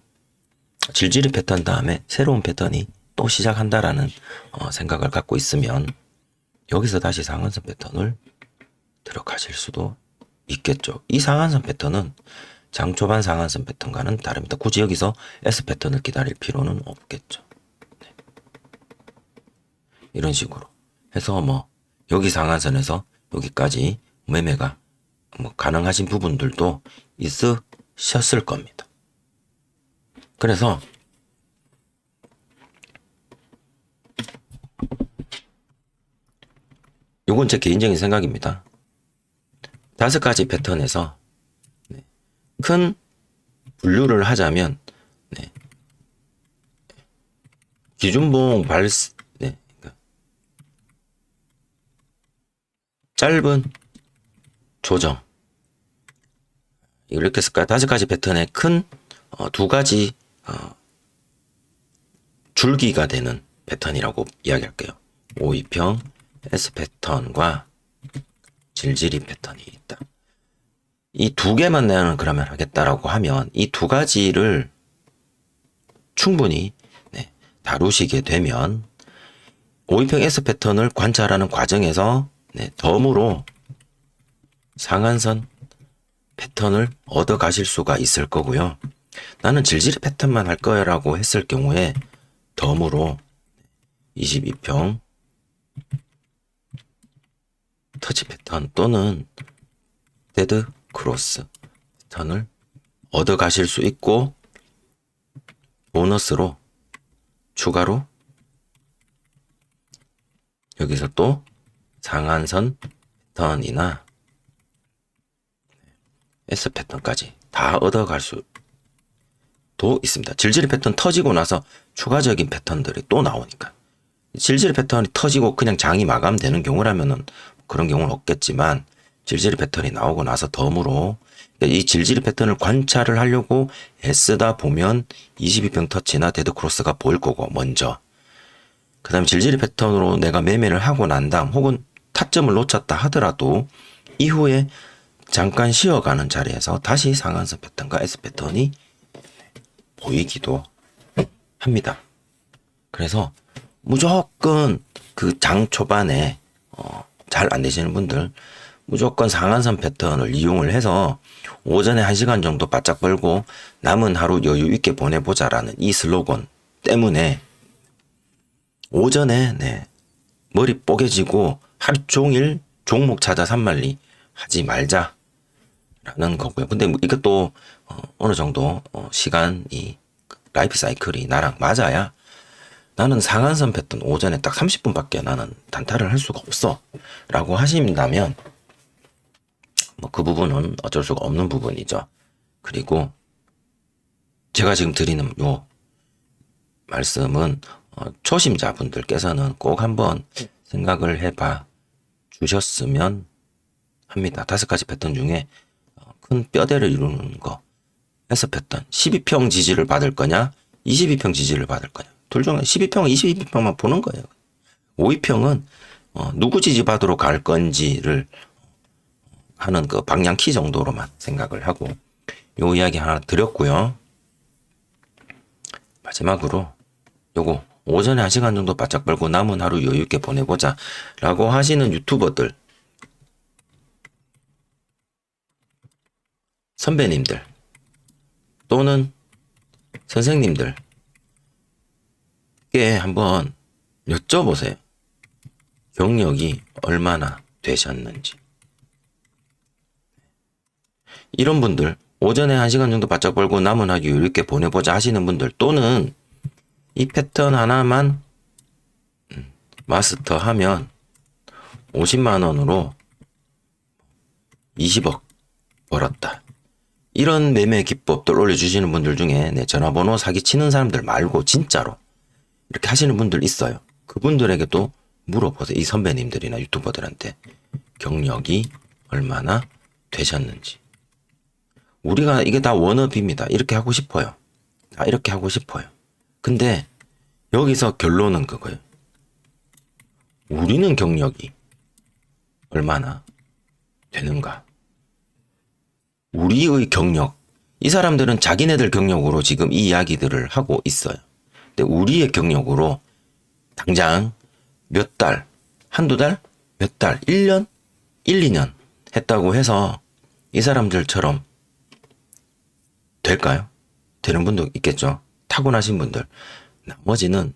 질질이 패턴 다음에 새로운 패턴이 또 시작한다라는 생각을 갖고 있으면 여기서 다시 상한선 패턴을 들어가실 수도 있겠죠. 이 상한선 패턴은 장 초반 상한선 패턴과는 다릅니다. 굳이 여기서 S 패턴을 기다릴 필요는 없겠죠. 네. 이런 식으로 해서 뭐 여기 상한선에서 여기까지 매매가 뭐 가능하신 부분들도 있으셨을 겁니다. 그래서 요건 제 개인적인 생각입니다. 5가지 패턴에서 큰 분류를 하자면 네. 기준봉 네. 짧은 조정 이렇게 쓸까요? 5가지 패턴의 큰 2가지 줄기가 되는 패턴이라고 이야기할게요. 5이평 S 패턴과 질질이 패턴이 있다. 이 2개만 내는 그러면 하겠다라고 하면 이 2가지를 충분히 네, 다루시게 되면 5인평 S 패턴을 관찰하는 과정에서 네, 덤으로 상한선 패턴을 얻어 가실 수가 있을 거고요. 나는 질질 패턴만 할 거라고 했을 경우에 덤으로 22평 터치 패턴 또는 데드 크로스 패턴을 얻어 가실 수 있고 보너스로 추가로 여기서 또 상한선 패턴이나 S 패턴까지 다 얻어갈 수도 있습니다. 질질 패턴 터지고 나서 추가적인 패턴들이 또 나오니까. 질질 패턴이 터지고 그냥 장이 마감되는 경우라면은 그런 경우는 없겠지만, 질질 패턴이 나오고 나서 덤으로 이 질질 패턴을 관찰을 하려고 애쓰다 보면 22평 터치나 데드 크로스가 보일 거고, 먼저. 그 다음에 질질 패턴으로 내가 매매를 하고 난 다음, 혹은 타점을 놓쳤다 하더라도 이후에 잠깐 쉬어가는 자리에서 다시 상한선 패턴과 S 패턴이 보이기도 합니다. 그래서 무조건 그 장 초반에 잘 안 되시는 분들 무조건 상한선 패턴을 이용을 해서 오전에 1시간 정도 바짝 벌고 남은 하루 여유 있게 보내보자라는 이 슬로건 때문에 오전에 머리 뽀개지고 하루 종일 종목 찾아 산말리 하지 말자라는 거고요. 근데 이것도 어느 정도 시간이, 라이프 사이클이 나랑 맞아야, 나는 상한선 패턴 오전에 딱 30분밖에 나는 단타를 할 수가 없어 라고 하신다면 뭐 그 부분은 어쩔 수가 없는 부분이죠. 그리고 제가 지금 드리는 요 말씀은 초심자분들께서는 꼭 한번 생각을 해봐 주셨으면 합니다. 5가지 패턴 중에 큰 뼈대를 이루는 거, S 패턴 12평 지지를 받을 거냐 22평 지지를 받을 거냐, 둘 중에 12평 22평만 보는 거예요. 52평은 누구 지지 받으러 갈 건지를 하는 그 방향 키 정도로만 생각을 하고 요 이야기 하나 드렸고요. 마지막으로 요거 오전에 1시간 정도 바짝 벌고 남은 하루 여유 있게 보내보자 라고 하시는 유튜버들, 선배님들 또는 선생님들께 한번 여쭤보세요. 경력이 얼마나 되셨는지. 이런 분들, 오전에 1시간 정도 바짝 벌고 남은 하루 여유 있게 보내보자 하시는 분들, 또는 이 패턴 하나만 마스터하면 50만 원으로 20억 벌었다, 이런 매매 기법들 올려주시는 분들 중에 내 전화번호 사기치는 사람들 말고 진짜로 이렇게 하시는 분들 있어요. 그분들에게도 물어보세요. 이 선배님들이나 유튜버들한테 경력이 얼마나 되셨는지. 우리가 이게 다 워너비입니다. 이렇게 하고 싶어요. 이렇게 하고 싶어요. 근데 여기서 결론은 그거예요. 우리는 경력이 얼마나 되는가? 우리의 경력, 이 사람들은 자기네들 경력으로 지금 이 이야기들을 하고 있어요. 근데 우리의 경력으로 당장 몇 달, 한두 달, 몇 달, 1년, 1, 2년 했다고 해서 이 사람들처럼 될까요? 되는 분도 있겠죠. 타고나신 분들. 나머지는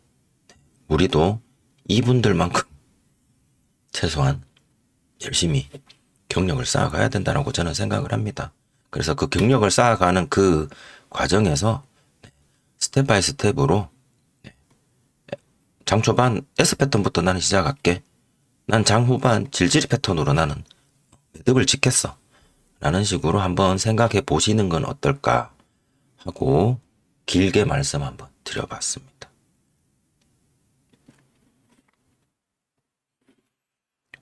우리도 이분들만큼 최소한 열심히 경력을 쌓아가야 된다고 저는 생각을 합니다. 그래서 그 경력을 쌓아가는 그 과정에서 스텝 바이 스텝으로 장 초반 S 패턴부터 나는 시작할게. 난 장 후반 질질 패턴으로 나는 매듭을 짓겠어. 라는 식으로 한번 생각해 보시는 건 어떨까 하고 길게 말씀 한번 드려봤습니다.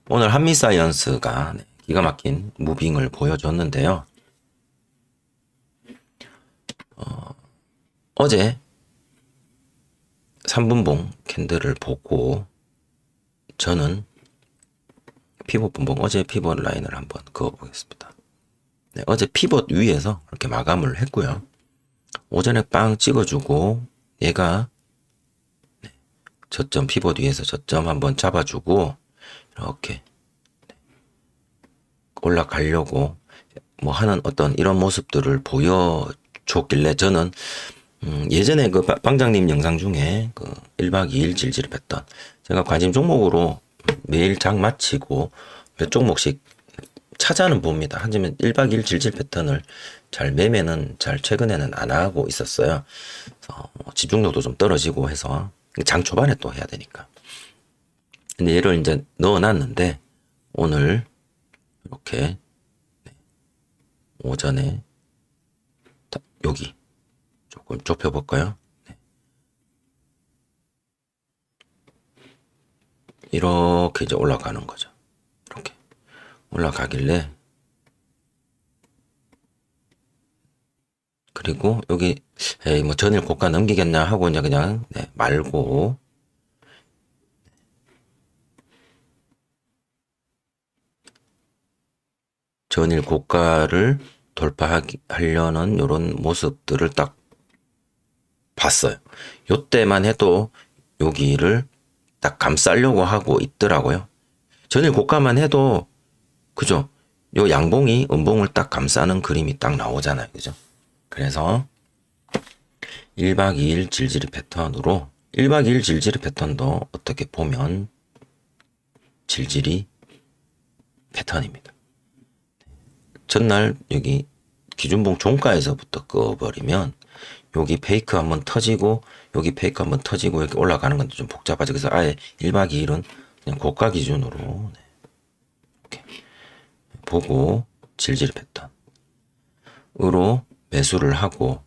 오늘 한미사이언스가 기가 막힌 무빙을 보여줬는데요. 어제 3분봉 캔들을 보고 저는 피벗 분봉, 어제 피벗 라인을 한번 그어보겠습니다. 네, 어제 피벗 위에서 이렇게 마감을 했고요. 오전에 빵 찍어주고 얘가 저점 피벗 위에서 저점 한번 잡아주고 이렇게 올라가려고 뭐 하는 어떤 이런 모습들을 보여줬길래 저는 예전에 그 방장님 영상 중에 그 1박 2일 질질 패턴, 제가 관심 종목으로 매일 장 마치고 몇 종목씩 찾아는 봅니다. 하지만 1박 2일 질질 패턴을 잘 매매는 잘 최근에는 안 하고 있었어요. 집중력도 좀 떨어지고 해서 장 초반에 또 해야 되니까. 근데 얘를 이제 넣어놨는데 오늘 이렇게 오전에 여기 조금 좁혀볼까요? 네. 이렇게 이제 올라가는 거죠. 이렇게 올라가길래 그리고 여기 에이 뭐 전일 고가 넘기겠냐 하고 이제 그냥 말고 전일 고가를 돌파하려는 이런 모습들을 딱 봤어요. 요때만 해도 여기를 딱 감싸려고 하고 있더라고요. 전일 고가만 해도 그죠? 요 양봉이 음봉을 딱 감싸는 그림이 딱 나오잖아요. 그죠? 그래서 1박 2일 질질이 패턴으로 1박 2일 질질이 패턴도 어떻게 보면 질질이 패턴입니다. 전날 여기 기준봉 종가에서부터 꺼버리면 여기 페이크 한번 터지고 여기 페이크 한번 터지고 이렇게 올라가는 건데 좀 복잡하죠. 그래서 아예 1박 2일은 그냥 고가 기준으로 이렇게 보고 질질 패턴으로 매수를 하고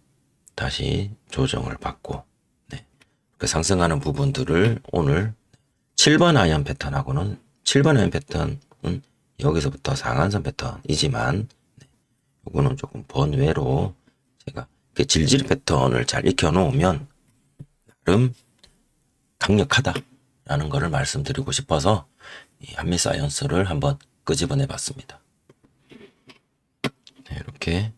다시 조정을 받고 그 상승하는 부분들을 오늘 7번 아이언 패턴하고는 7번 아이언 패턴은 여기서부터 상한선 패턴이지만 요거는 조금 번외로 제가 질질 패턴을 잘 익혀 놓으면 나름 강력하다라는 것을 말씀드리고 싶어서 이 한미사이언스를 한번 끄집어내 봤습니다. 네, 이렇게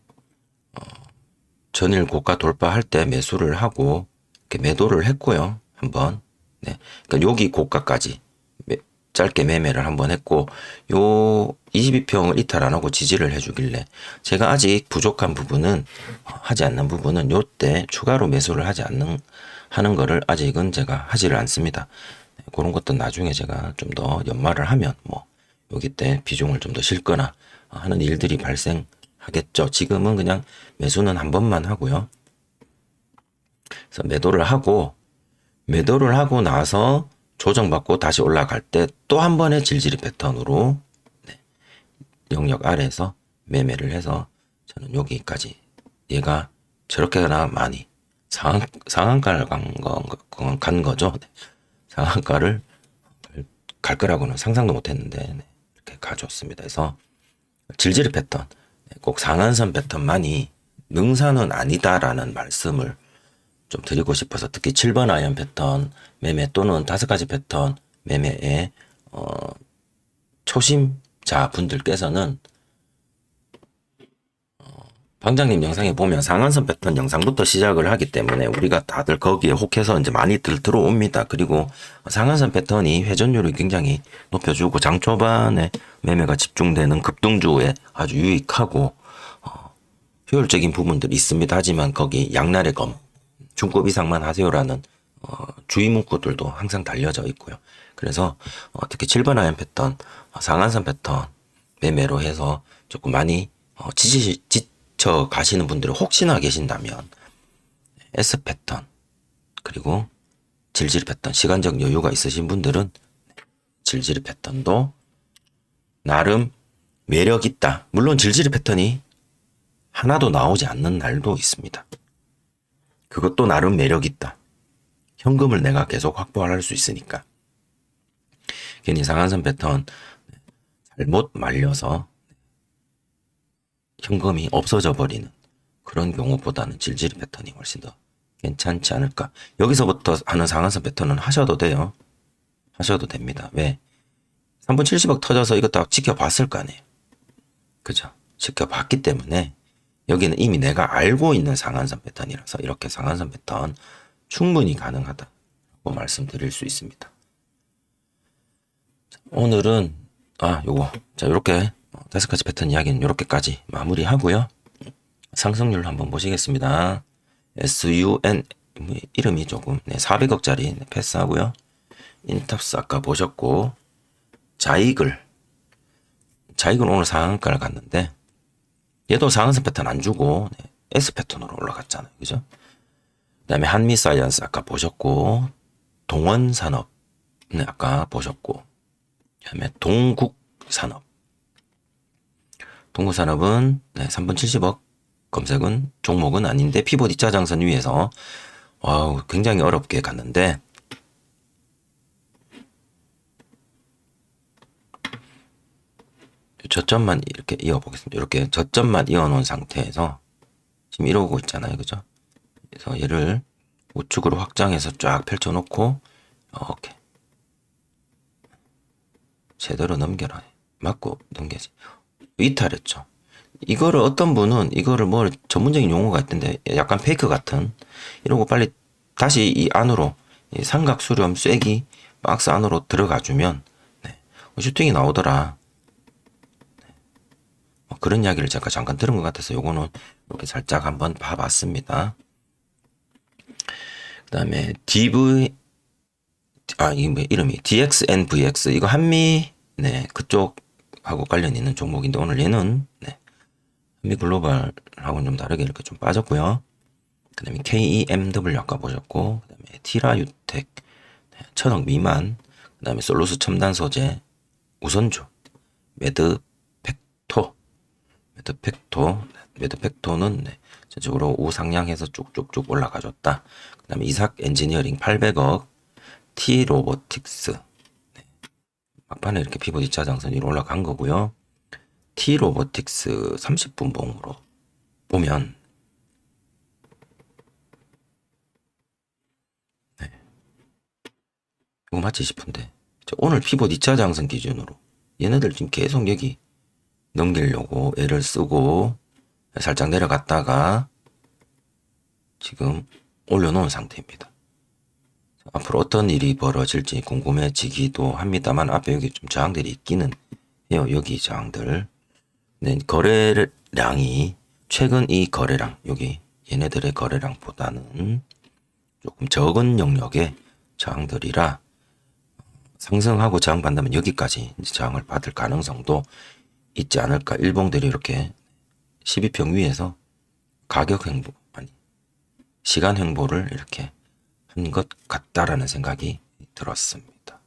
전일 고가 돌파할 때 매수를 하고 이렇게 매도를 했고요. 한번 그러니까 여기 고가까지 짧게 매매를 한번 했고 요 22평을 이탈 안 하고 지지를 해주길래 제가 아직 부족한 부분은 하지 않는 부분은 요때 추가로 매수를 하는 거를 아직은 제가 하지를 않습니다. 그런 것도 나중에 제가 좀 더 연말을 하면 뭐 여기 때 비중을 좀 더 실거나 하는 일들이 발생하겠죠. 지금은 그냥 매수는 한 번만 하고요. 그래서 매도를 하고 나서 조정받고 다시 올라갈 때 또 한 번의 질질이 패턴으로 영역 아래에서 매매를 해서 저는 여기까지 얘가 저렇게나 많이 상한가를 간 거죠. 상한가를 갈 거라고는 상상도 못했는데 이렇게 가져왔습니다. 그래서 질질 패턴 꼭 상한선 패턴만이 능사는 아니다라는 말씀을 좀 드리고 싶어서 특히 7번 아이언 패턴 매매 또는 5가지 패턴 매매에 초심자 분들께서는 방장님 영상에 보면 상한선 패턴 영상부터 시작을 하기 때문에 우리가 다들 거기에 혹해서 이제 많이들 들어옵니다. 그리고 상한선 패턴이 회전율을 굉장히 높여주고 장 초반에 매매가 집중되는 급등주에 아주 유익하고 효율적인 부분들이 있습니다. 하지만 거기 양날의 검 중급 이상만 하세요라는 주의 문구들도 항상 달려져 있고요. 그래서 특히 7번 아이언 패턴, 상한선 패턴 매매로 해서 조금 많이 지쳐 가시는 분들이 혹시나 계신다면 S 패턴 그리고 질질 패턴 시간적 여유가 있으신 분들은 질질 패턴도 나름 매력 있다. 물론 질질 패턴이 하나도 나오지 않는 날도 있습니다. 그것도 나름 매력 있다. 현금을 내가 계속 확보할 수 있으니까. 괜히 상한선 패턴 잘못 말려서 현금이 없어져 버리는 그런 경우보다는 질질 패턴이 훨씬 더 괜찮지 않을까. 여기서부터 하는 상한선 패턴은 하셔도 돼요. 하셔도 됩니다. 왜? 3분 70억 터져서 이거 딱 지켜봤을 거 아니에요. 그죠? 지켜봤기 때문에 여기는 이미 내가 알고 있는 상한선 패턴이라서 이렇게 상한선 패턴 충분히 가능하다고 말씀드릴 수 있습니다. 오늘은 요거 자 요렇게 5가지 패턴 이야기는 요렇게까지 마무리하고요. 상승률 한번 보시겠습니다. SUN 이름이 조금 400억짜리 패스하고요. 인탑스 아까 보셨고 자이글 오늘 상한가를 갔는데 얘도 상한선 패턴 안 주고 S 패턴으로 올라갔잖아요. 그죠? 그 다음에 한미사이언스 아까 보셨고 동원산업 아까 보셨고 그 다음에 동국 동구산업. 동구산업은 3분 70억. 검색은 종목은 아닌데 피봇 2차 장선 위에서 굉장히 어렵게 갔는데 저점만 이렇게 이어보겠습니다. 이렇게 저점만 이어놓은 상태에서 지금 이러고 있잖아요. 그죠? 그래서 얘를 우측으로 확장해서 쫙 펼쳐놓고 이렇게 제대로 넘겨라. 맞고 넘겨지. 이탈했죠. 이거를 어떤 분은 이거를 뭐 전문적인 용어가 있던데 약간 페이크 같은 이러고 빨리 다시 이 안으로 이 삼각 수렴 쐐기 박스 안으로 들어가 주면 슈팅이 나오더라. 그런 이야기를 제가 잠깐 들은 것 같아서 요거는 이렇게 살짝 한번 봐봤습니다. 그 다음에 이름이 DXNVX 이거 한미 그쪽하고 관련 있는 종목인데 오늘 얘는 한미 글로벌하고는 좀 다르게 이렇게 좀 빠졌고요. 그 다음에 KEMW 아까 보셨고, 그 다음에 티라유텍 1000억 미만, 그 다음에 솔루스 첨단 소재, 우선주, 매드팩토는 전적으로 우상향해서 쭉쭉쭉 올라가줬다. 그 다음에 이삭 엔지니어링 800억, T로보틱스 막판에 이렇게 피봇 2차 장선 위로 올라간 거고요. T로보틱스 30분 봉으로 보면 이거 맞지 싶은데 오늘 피봇 2차 장선 기준으로 얘네들 지금 계속 여기 넘기려고 애를 쓰고 살짝 내려갔다가 지금 올려놓은 상태입니다. 앞으로 어떤 일이 벌어질지 궁금해지기도 합니다만 앞에 여기 좀 저항들이 있기는 해요. 여기 저항들. 거래량이 최근 이 거래량 여기 얘네들의 거래량보다는 조금 적은 영역의 저항들이라 상승하고 저항받는다면 여기까지 저항을 받을 가능성도 있지 않을까. 일봉들이 이렇게 12평 위에서 가격 횡보 시간 횡보를 이렇게 한 것 같다라는 생각이 들었습니다.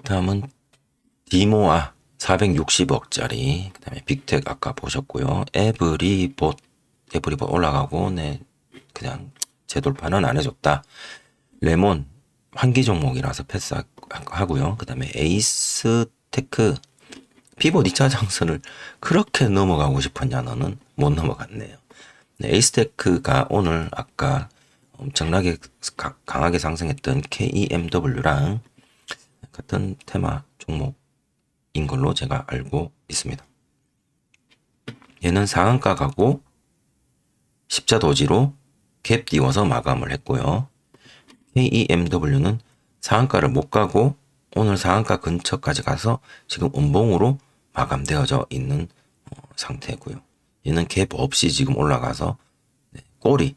다음은 디모아 460억짜리 그 다음에 빅텍 아까 보셨고요. 에브리봇 올라가고 그냥 재돌파는 안 해줬다. 레몬 환기 종목이라서 패스하고요. 그 다음에 에이스테크 피봇 2차 장선을 그렇게 넘어가고 싶었냐 너는 못 넘어갔네요. 에이스테크가 오늘 아까 엄청나게 강하게 상승했던 KEMW랑 같은 테마 종목인 걸로 제가 알고 있습니다. 얘는 상한가 가고 십자 도지로 갭 띄워서 마감을 했고요. KEMW는 상한가를 못 가고 오늘 상한가 근처까지 가서 지금 음봉으로 마감되어져 있는 상태고요. 얘는 갭 없이 지금 올라가서 꼬리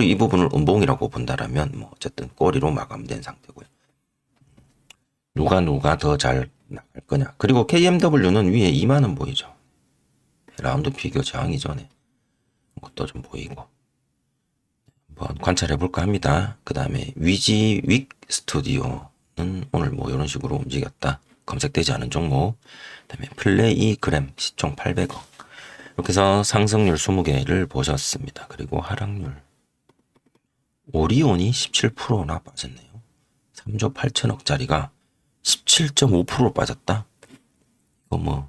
이 부분을 음봉이라고 본다라면 뭐 어쨌든 꼬리로 마감된 상태고요. 누가 더 잘 나갈 거냐. 그리고 KMW는 위에 2만원 보이죠. 라운드 피겨 저항이 전에 그것도 좀 보이고 한번 관찰해 볼까 합니다. 그 다음에 위지 윅 스튜디오는 오늘 뭐 이런 식으로 움직였다. 검색되지 않은 종목. 그 다음에 플레이 그램 시총 800억. 이렇게 해서 상승률 20개를 보셨습니다. 그리고 하락률. 오리온이 17%나 빠졌네요. 3조 8천억짜리가 17.5% 빠졌다? 이거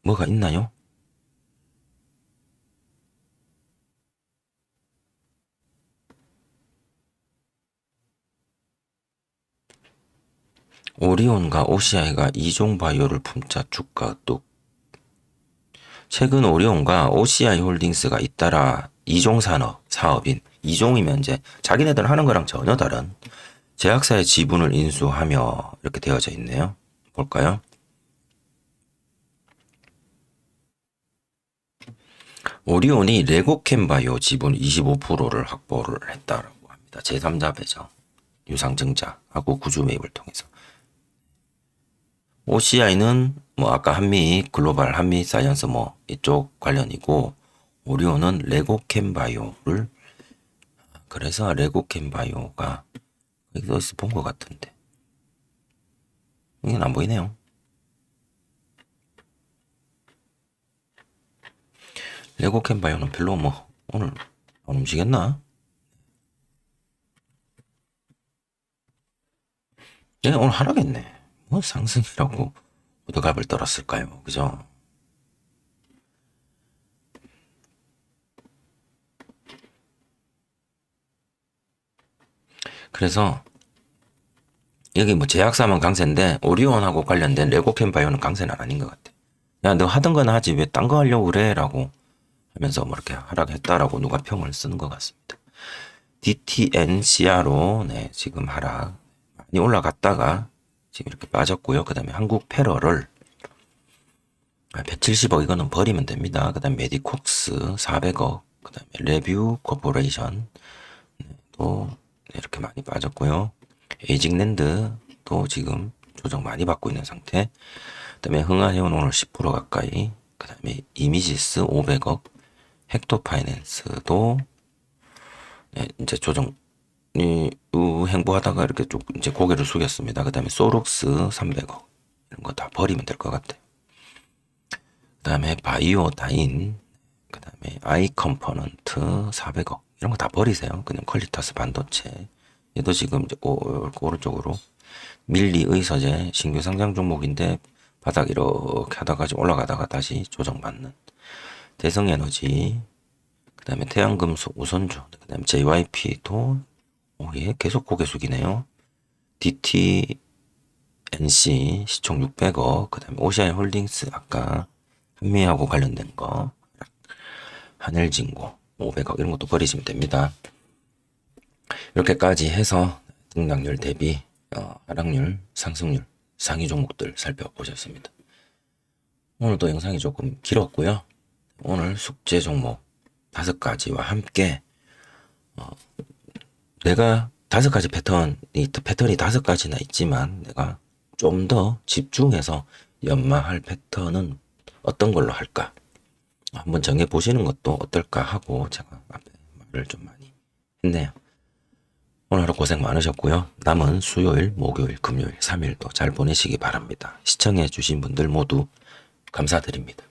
뭐가 있나요? 오리온과 OCI가 이종바이오를 품자 주가 뚝. 최근 오리온과 OCI 홀딩스가 잇따라 이종산업 사업인 이종이면 이제 자기네들 하는 거랑 전혀 다른 제약사의 지분을 인수하며 이렇게 되어져 있네요. 볼까요? 오리온이 레고캠바이오 지분 25%를 확보를 했다라고 합니다. 제3자 배정, 유상증자하고 구주 매입을 통해서. OCI는 뭐 아까 한미 글로벌 한미 사이언스 이쪽 관련이고 오리온은 레고캠바이오를 그래서 레고캠바이오가 여기 어디서 본 것 같은데 이건 안 보이네요. 레고캠바이오는 별로 뭐 오늘 안 움직였나? 얘는 오늘 하락했네. 뭐 상승이라고 호들갑을 떨었을까요? 그죠? 그래서 여기 뭐 제약사만 강세인데 오리온하고 관련된 레고캠바이오는 강세는 아닌 것 같아. 야, 너 하던 거나 하지 왜 딴 거 하려고 그래? 라고 하면서 뭐 이렇게 하락했다라고 누가 평을 쓰는 것 같습니다. DTNCR로 네, 지금 하락 많이 올라갔다가 지금 이렇게 빠졌고요. 그 다음에 한국 패러를 170억 이거는 버리면 됩니다. 그 다음에 메디콕스 400억, 그 다음에 레뷰 코퍼레이션 또 이렇게 많이 빠졌고요. 에이징랜드도 지금 조정 많이 받고 있는 상태. 그 다음에 흥하해운 오늘 10% 가까이. 그 다음에 이미지스 500억, 헥토파이낸스도 네, 이제 조정이 행보하다가 이렇게 쭉 이제 고개를 숙였습니다. 그 다음에 소록스 300억 이런 거 다 버리면 될 것 같아요. 그 다음에 바이오다인, 그 다음에 아이컴포넌트 400억 이런 거 다 버리세요. 그냥 퀄리타스 반도체 얘도 지금 이제 오른쪽으로 밀리 의서재 신규 상장 종목인데 바닥 이렇게 하다가 올라가다가 다시 조정받는 대성에너지, 그 다음에 태양금속 우선주, 그 다음에 JYP도 예, 계속 고개 숙이네요. DTNC 시총 600억, 그 다음에 오시아이 홀딩스 아까 한미하고 관련된 거, 한일진고 500억 이런 것도 버리시면 됩니다. 이렇게까지 해서 등락률 대비 하락률, 상승률, 상위 종목들 살펴보셨습니다. 오늘도 영상이 조금 길었고요. 오늘 숙제 종목 5가지와 함께 내가 5가지 패턴이 5가지나 있지만 내가 좀 더 집중해서 연마할 패턴은 어떤 걸로 할까 한번 정해 보시는 것도 어떨까 하고 제가 앞에 말을 좀 많이 했네요. 오늘 하루 고생 많으셨고요. 남은 수요일, 목요일, 금요일 3일도 잘 보내시기 바랍니다. 시청해 주신 분들 모두 감사드립니다.